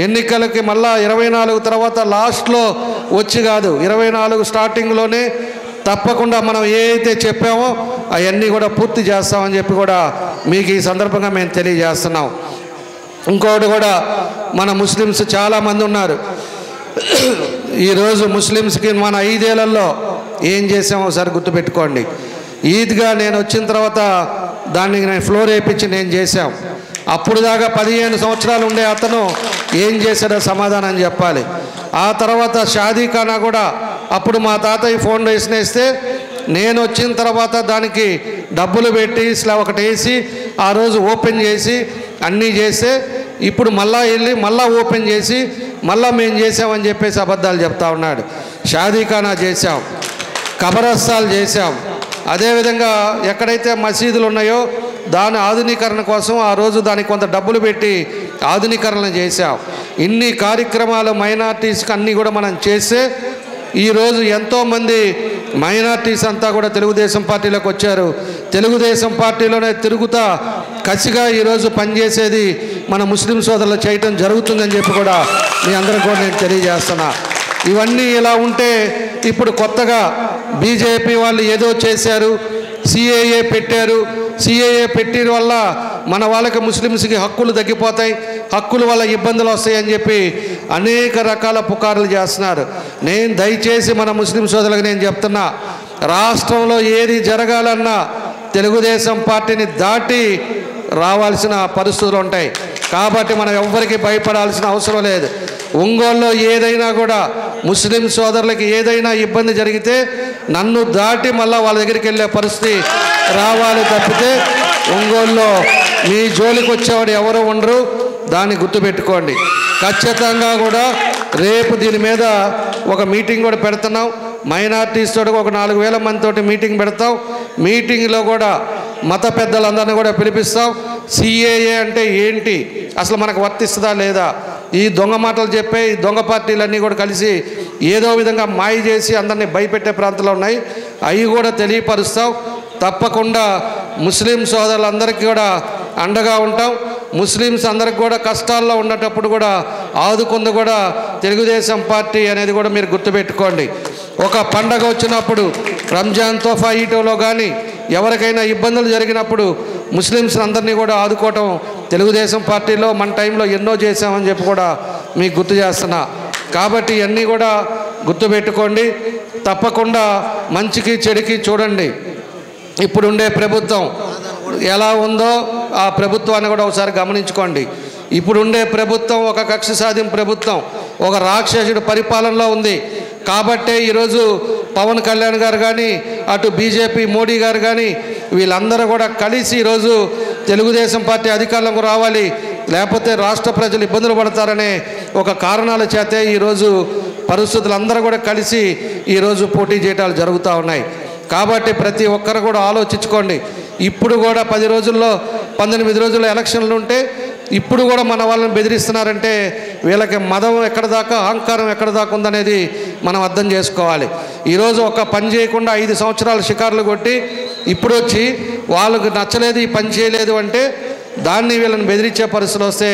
N: ఎన్నికలకి మళ్ళా 24 తర్వాత లాస్ట్లో వచ్చి కాదు, 24 స్టార్టింగ్లోనే తప్పకుండా మనం ఏదైతే చెప్పామో అవన్నీ కూడా పూర్తి చేస్తామని చెప్పి కూడా మీకు ఈ సందర్భంగా మేము తెలియజేస్తున్నాం. ఇంకొకటి కూడా మన ముస్లిమ్స్ చాలామంది ఉన్నారు. ఈరోజు ముస్లిమ్స్కి మన 5 ఏళ్లలో ఏం చేసామో ఒకసారి గుర్తుపెట్టుకోండి. ఈద్గా నేను వచ్చిన తర్వాత దాన్ని నేను ఫ్లోర్ వేయించి నేను చేశాం. అప్పుడు దాకా 15 సంవత్సరాలు ఉండే అతను ఏం చేశాడో సమాధానం చెప్పాలి. ఆ తర్వాత షాదీఖానా కూడా అప్పుడు మా తాతయ్య ఫౌండేషన్ వేస్తే నేను వచ్చిన తర్వాత దానికి డబ్బులు పెట్టి ఒకటి వేసి ఆ రోజు ఓపెన్ చేసి అన్నీ చేస్తే ఇప్పుడు మళ్ళా వెళ్ళి మళ్ళా ఓపెన్ చేసి మళ్ళా మేము చేసామని చెప్పేసి అబద్ధాలు చెప్తా ఉన్నాడు. షాదీఖానా చేశాం, కబరస్తాలు చేశాం. అదేవిధంగా ఎక్కడైతే మసీదులు ఉన్నాయో దాని ఆధునీకరణ కోసం ఆ రోజు దానికి కొంత డబ్బులు పెట్టి ఆధునీకరణ చేశాం. ఇన్ని కార్యక్రమాలు మైనార్టీస్కి అన్నీ కూడా మనం చేస్తే ఈరోజు ఎంతోమంది మైనార్టీస్ అంతా కూడా తెలుగుదేశం పార్టీలోకి వచ్చారు. తెలుగుదేశం పార్టీలోనే తిరుగుతా కసిగా ఈరోజు పనిచేసేది మన ముస్లిం సోదరులు చేయటం జరుగుతుందని చెప్పి కూడా మీ అందరికీ కూడా నేను తెలియజేస్తున్నా. ఇవన్నీ ఇలా ఉంటే ఇప్పుడు కొత్తగా బీజేపీ వాళ్ళు ఏదో చేశారు, సిఏఏ పెట్టారు. సిఏఏ పెట్టిన వల్ల మన వాళ్ళకి ముస్లిమ్స్కి హక్కులు తగ్గిపోతాయి, హక్కుల వల్ల ఇబ్బందులు వస్తాయని చెప్పి అనేక రకాల పుకార్లు చేస్తున్నారు. నేను దయచేసి మన ముస్లిం సోదరులకు నేను చెప్తున్నా, రాష్ట్రంలో ఏది జరగాలన్నా తెలుగుదేశం పార్టీని దాటి రావాల్సిన పరిస్థితులు ఉంటాయి. కాబట్టి మనం ఎవ్వరికి భయపడాల్సిన అవసరం లేదు. ఒంగోలులో ఏదైనా కూడా ముస్లిం సోదరులకి ఏదైనా ఇబ్బంది జరిగితే నన్ను దాటి మళ్ళీ వాళ్ళ దగ్గరికి వెళ్ళే పరిస్థితి రావాలి తప్పితే ఒంగోలులో మీ జోలికి వచ్చేవాడు ఎవరు ఉండరు. దాన్ని గుర్తుపెట్టుకోండి. ఖచ్చితంగా కూడా రేపు దీని మీద ఒక మీటింగ్ కూడా పెడుతున్నాం. మైనార్టీస్ తోటి ఒక 4,000 మందితోటి మీటింగ్ పెడతాం. మీటింగ్లో కూడా మత పెద్దలందరినీ కూడా పిలిపిస్తాం. సిఏఏ అంటే ఏంటి, అసలు మనకు వర్తిస్తుందా లేదా, ఈ దొంగ మాటలు చెప్పే ఈ దొంగ పార్టీలన్నీ కూడా కలిసి ఏదో విధంగా మాయ చేసి అందరినీ భయపెట్టే ప్రాంతాలు ఉన్నాయి, అవి కూడా తెలియపరుస్తాం. తప్పకుండా ముస్లిం సోదరులందరికీ కూడా అండగా ఉంటాం. ముస్లిమ్స్ అందరికి కూడా కష్టాల్లో ఉన్నటప్పుడు కూడా ఆదుకుంది కూడా తెలుగుదేశం పార్టీ అనేది కూడా మీరు గుర్తుపెట్టుకోండి. ఒక పండగ వచ్చినప్పుడు రంజాన్ తోఫా ఈటోలో కానీ ఎవరికైనా ఇబ్బందులు జరిగినప్పుడు ముస్లిమ్స్ అందరినీ కూడా ఆదుకోవటం తెలుగుదేశం పార్టీలో మన టైంలో ఎన్నో చేసామని చెప్పి కూడా మీకు గుర్తు చేస్తున్నా. కాబట్టి ఇవన్నీ కూడా గుర్తుపెట్టుకోండి. తప్పకుండా మంచికి చెడుకి చూడండి. ఇప్పుడుండే ప్రభుత్వం ఎలా ఉందో ఆ ప్రభుత్వాన్ని కూడా ఒకసారి గమనించుకోండి. ఇప్పుడుండే ప్రభుత్వం ఒక కక్ష సాధింపు ప్రభుత్వం, ఒక రాక్షసుడి పరిపాలనలో ఉంది. కాబట్టే ఈరోజు పవన్ కళ్యాణ్ గారు కానీ అటు బీజేపీ మోడీ గారు కానీ వీళ్ళందరూ కూడా కలిసి ఈరోజు తెలుగుదేశం పార్టీ అధికారంలోకి రావాలి, లేకపోతే రాష్ట్ర ప్రజలు ఇబ్బందులు పడతారనే ఒక కారణాల చేతే ఈరోజు పరిస్థితులు అందరూ కూడా కలిసి ఈరోజు పోటీ చేయటాలు జరుగుతూ ఉన్నాయి. కాబట్టి ప్రతి ఒక్కరు కూడా ఆలోచించుకోండి. ఇప్పుడు కూడా 10 రోజుల్లో 19 రోజుల్లో ఎలక్షన్లు ఉంటే ఇప్పుడు కూడా మన వాళ్ళని బెదిరిస్తున్నారంటే వీళ్ళకి మదం ఎక్కడ దాకా, అహంకారం ఎక్కడ దాకా ఉందనేది మనం అర్థం చేసుకోవాలి. ఈరోజు ఒక పని చేయకుండా 5 సంవత్సరాలు షికార్లు కొట్టి ఇప్పుడు వచ్చి వాళ్ళకి నచ్చలేదు, ఈ పని చేయలేదు అంటే దాన్ని వీళ్ళని బెదిరించే పరిస్థితులు వస్తే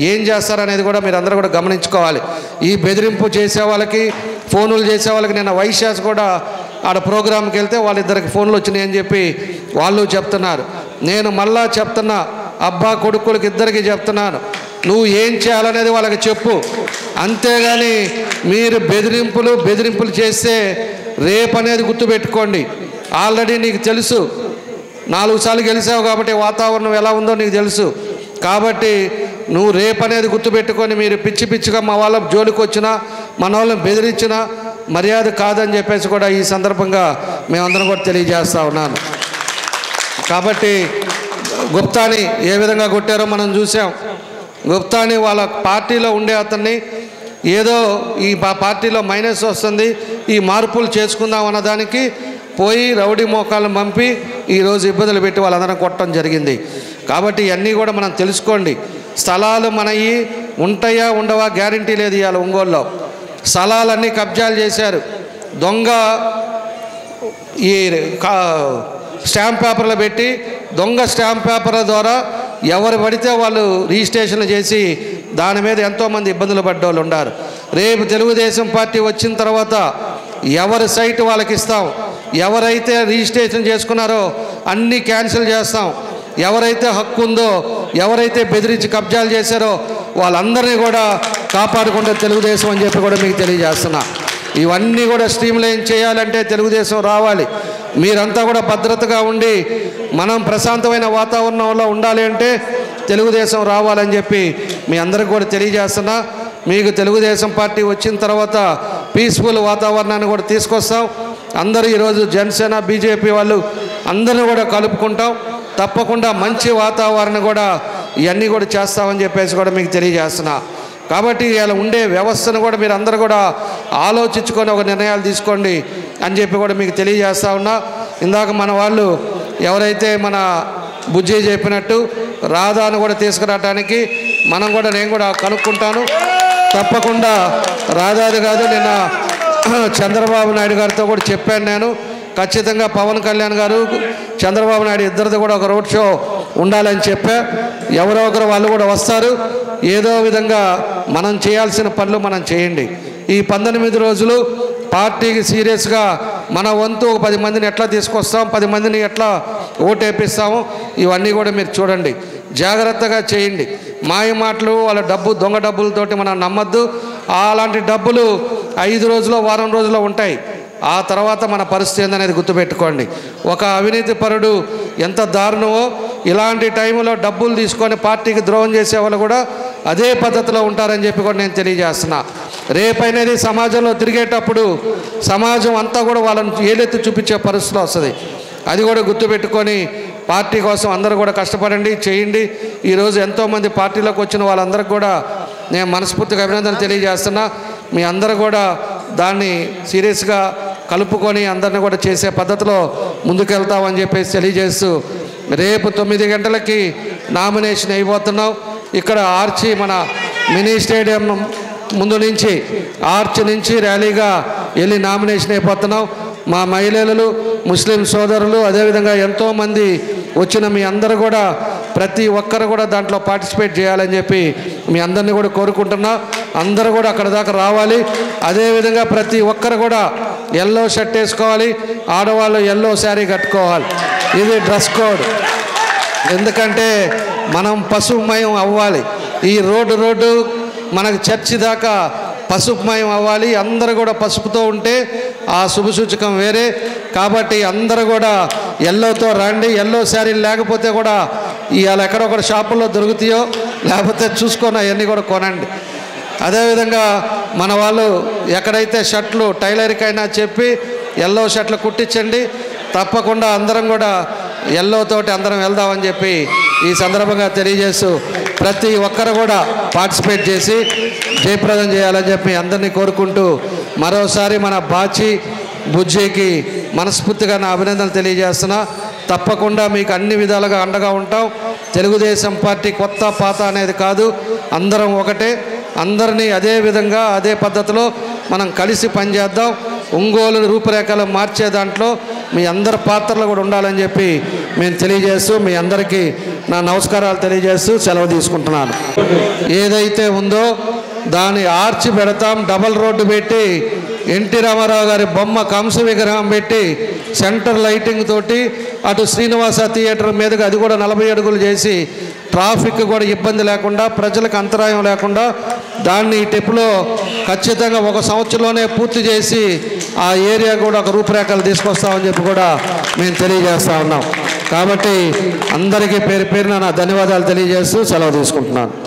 N: ఏం చేస్తారనేది కూడా మీరు అందరూ కూడా గమనించుకోవాలి. ఈ బెదిరింపు చేసే వాళ్ళకి, ఫోనులు చేసే వాళ్ళకి నిన్న వైశాస్ కూడా ఆడ ప్రోగ్రాంకి వెళ్తే వాళ్ళిద్దరికి ఫోన్లు వచ్చినాయి అని చెప్పి వాళ్ళు చెప్తున్నారు. నేను మళ్ళా చెప్తున్నా, అబ్బా కొడుకులకి ఇద్దరికి చెప్తున్నాను, నువ్వు ఏం చేయాలనేది వాళ్ళకి చెప్పు. అంతేగాని మీరు బెదిరింపులు చేస్తే రేపు అనేది గుర్తుపెట్టుకోండి. ఆల్రెడీ నీకు తెలుసు, 4 సార్లు గెలిచావు కాబట్టి వాతావరణం ఎలా ఉందో నీకు తెలుసు. కాబట్టి నువ్వు రేపు అనేది గుర్తుపెట్టుకొని మీరు పిచ్చిగా మా వాళ్ళ జోలికి వచ్చినా మన వాళ్ళని బెదిరించినా మర్యాద కాదని చెప్పేసి కూడా ఈ సందర్భంగా మేమందరం కూడా తెలియజేస్తూ ఉన్నాను. కాబట్టి గుప్తాని ఏ విధంగా కొట్టారో మనం చూసాం. గుప్తాని వాళ్ళ పార్టీలో ఉండే అతన్ని ఏదో ఈ పార్టీలో మైనస్ వస్తుంది, ఈ మార్పులు చేసుకుందాం అన్నదానికి పోయి రౌడీ మోకాలను పంపి ఈరోజు ఇబ్బందులు పెట్టి వాళ్ళందరం కొట్టడం జరిగింది. కాబట్టి ఇవన్నీ కూడా మనం తెలుసుకోండి. స్థలాలు మనవి ఉంటాయా ఉండవా గ్యారంటీ లేదు. ఇవాళ ఒంగోలులో స్థలాలన్నీ కబ్జాలు చేశారు. దొంగ ఈ స్టాంప్ పేపర్లు పెట్టి దొంగ స్టాంప్ పేపర్ల ద్వారా ఎవరు పడితే వాళ్ళు రిజిస్ట్రేషన్లు చేసి దాని మీద ఎంతోమంది ఇబ్బందులు పడ్డోళ్ళు ఉన్నారు. రేపు తెలుగుదేశం పార్టీ వచ్చిన తర్వాత ఎవరి సైట్ వాళ్ళకి ఇస్తాం, ఎవరైతే రిజిస్ట్రేషన్ చేసుకున్నారో అన్నీ క్యాన్సిల్ చేస్తాం, ఎవరైతే హక్కు ఉందో, ఎవరైతే బెదిరించి కబ్జాలు చేశారో వాళ్ళందరినీ కూడా కాపాడుకుంటే తెలుగుదేశం అని చెప్పి కూడా మీకు తెలియజేస్తున్నా. ఇవన్నీ కూడా స్ట్రీమ్లైన్ చేయాలంటే తెలుగుదేశం రావాలి. మీరంతా కూడా భద్రతగా ఉండి మనం ప్రశాంతమైన వాతావరణంలో ఉండాలి అంటే తెలుగుదేశం రావాలని చెప్పి మీ అందరికి కూడా తెలియజేస్తున్నా. మీకు తెలుగుదేశం పార్టీ వచ్చిన తర్వాత పీస్ఫుల్ వాతావరణాన్ని కూడా తీసుకొస్తాం. అందరూ ఈరోజు జనసేన బీజేపీ వాళ్ళు అందరినీ కూడా కలుపుకుంటాం. తప్పకుండా మంచి వాతావరణం కూడా ఇవన్నీ కూడా చేస్తామని చెప్పేసి కూడా మీకు తెలియజేస్తున్నా. కాబట్టి ఇలా ఉండే వ్యవస్థను కూడా మీరు అందరూ కూడా ఆలోచించుకొని ఒక నిర్ణయాలు తీసుకోండి అని చెప్పి కూడా మీకు తెలియజేస్తా ఉన్నా. ఇందాక మన వాళ్ళు ఎవరైతే మన బుజ్జి చెప్పినట్టు రాధాను కూడా తీసుకురావడానికి నేను కూడా కనుక్కుంటాను. తప్పకుండా రాధాది కాదు, నిన్న చంద్రబాబు నాయుడు గారితో కూడా చెప్పాను నేను. ఖచ్చితంగా పవన్ కళ్యాణ్ గారు చంద్రబాబు నాయుడు ఇద్దరిది కూడా ఒక రోడ్ షో ఉండాలని చెప్పా. ఎవరో ఒకరు వాళ్ళు కూడా వస్తారు. ఏదో విధంగా మనం చేయాల్సిన పనులు మనం చేయండి. ఈ 19 రోజులు పార్టీకి సీరియస్గా మన వంతు 10 మందిని ఎట్లా తీసుకొస్తాం, 10 మందిని ఎట్లా ఓటేపిస్తాము, ఇవన్నీ కూడా మీరు చూడండి, జాగ్రత్తగా చేయండి. మాయ మాటలు, వాళ్ళ దొంగ డబ్బులతోటి మనం నమ్మద్దు. అలాంటి డబ్బులు 5 రోజులు వారం రోజులు ఉంటాయి. ఆ తర్వాత మన పరిస్థితి ఏందనేది గుర్తుపెట్టుకోండి. ఒక అవినీతి పరుడు ఎంత దారుణమో, ఇలాంటి టైంలో డబ్బులు తీసుకొని పార్టీకి ద్రోహం చేసే వాళ్ళు కూడా అదే పద్ధతిలో ఉంటారని చెప్పి కూడా నేను తెలియజేస్తున్నా. రేపైనది సమాజంలో తిరిగేటప్పుడు సమాజం అంతా కూడా వాళ్ళని ఏలెత్తి చూపించే పరిస్థితి వస్తుంది. అది కూడా గుర్తుపెట్టుకొని పార్టీ కోసం అందరూ కూడా కష్టపడండి, చేయండి. ఈరోజు ఎంతోమంది పార్టీలోకి వచ్చిన వాళ్ళందరికీ కూడా నేను మనస్ఫూర్తిగా అభినందనలు తెలియజేస్తున్నా. మీ అందరూ కూడా దాన్ని సీరియస్గా కలుపుకొని అందరిని కూడా చేసే పద్ధతిలో ముందుకెళ్తామని చెప్పేసి తెలియజేస్తూ, రేపు 9 గంటలకి నామినేషన్ అయిపోతున్నాం. ఇక్కడ ఆర్చి మన మినీ స్టేడియం ముందు నుంచి ఆర్చ్ నుంచి ర్యాలీగా వెళ్ళి నామినేషన్ అయిపోతున్నాం. మా మహిళలు, ముస్లిం సోదరులు, అదేవిధంగా ఎంతోమంది వచ్చిన మీ అందరూ కూడా ప్రతి ఒక్కరు కూడా దాంట్లో పార్టిసిపేట్ చేయాలని చెప్పి మీ అందరినీ కూడా కోరుకుంటున్నా. అందరూ కూడా అక్కడ దాకా రావాలి. అదేవిధంగా ప్రతి ఒక్కరు కూడా ఎల్లో షర్ట్ వేసుకోవాలి, ఆడవాళ్ళు ఎల్లో శారీ కట్టుకోవాలి. ఇది డ్రెస్ కోడ్. ఎందుకంటే మనం పసుపుమయం అవ్వాలి. ఈ రోడ్డు మనకు చర్చి దాకా పసుపుమయం అవ్వాలి. అందరూ కూడా పసుపుతో ఉంటే ఆ శుభసూచకం వేరే. కాబట్టి అందరూ కూడా ఎల్లోతో రండి. ఎల్లో శారీలు లేకపోతే కూడా ఇవాళ ఎక్కడొక్కడ షాపుల్లో దొరుకుతాయో, లేకపోతే చూసుకొని అవన్నీ కూడా కొనండి. అదేవిధంగా మన వాళ్ళు ఎక్కడైతే షర్ట్లు టైలర్కైనా చెప్పి ఎల్లో షర్ట్లు కుట్టించండి. తప్పకుండా అందరం కూడా ఎల్లోతోటి అందరం వెళ్దామని చెప్పి ఈ సందర్భంగా తెలియజేస్తూ, ప్రతి ఒక్కరు కూడా పార్టిసిపేట్ చేసి జయప్రదం చేయాలని చెప్పి అందరినీ కోరుకుంటూ, మరోసారి మన బాచి బుజ్జికి మనస్ఫూర్తిగా నా అభినందనలు తెలియజేస్తున్నా. తప్పకుండా మీకు అన్ని విధాలుగా అండగా ఉంటాం. తెలుగుదేశం పార్టీ కొత్త పాత అనేది కాదు, అందరం ఒకటే. అందరినీ అదే విధంగా అదే పద్ధతిలో మనం కలిసి పనిచేద్దాం. ఒంగోలు రూపురేఖలు మార్చే దాంట్లో మీ అందరి పాత్రలు కూడా ఉండాలని చెప్పి మేము తెలియజేస్తూ, మీ అందరికీ నా నమస్కారాలు తెలియజేస్తూ సెలవు తీసుకుంటున్నాను. ఏదైతే ఉందో దాని ఆర్చి పెడతాం, డబల్ రోడ్డు పెట్టి ఎన్టీ రామారావు గారి బొమ్మ కంస విగ్రహం పెట్టి సెంటర్ లైటింగ్ తోటి అటు శ్రీనివాస థియేటర్ మీదుగా అది కూడా 40 అడుగులు చేసి ట్రాఫిక్ కూడా ఇబ్బంది లేకుండా, ప్రజలకు అంతరాయం లేకుండా దాన్ని ఈ టెప్లో ఖచ్చితంగా 1 సంవత్సరంలోనే పూర్తి చేసి ఆ ఏరియా కూడా ఒక రూపురేఖలు తీసుకొస్తామని చెప్పి కూడా మేము తెలియజేస్తూ ఉన్నాం. కాబట్టి అందరికీ పేరు పేరున నా ధన్యవాదాలు తెలియజేస్తూ సెలవు తీసుకుంటున్నాను.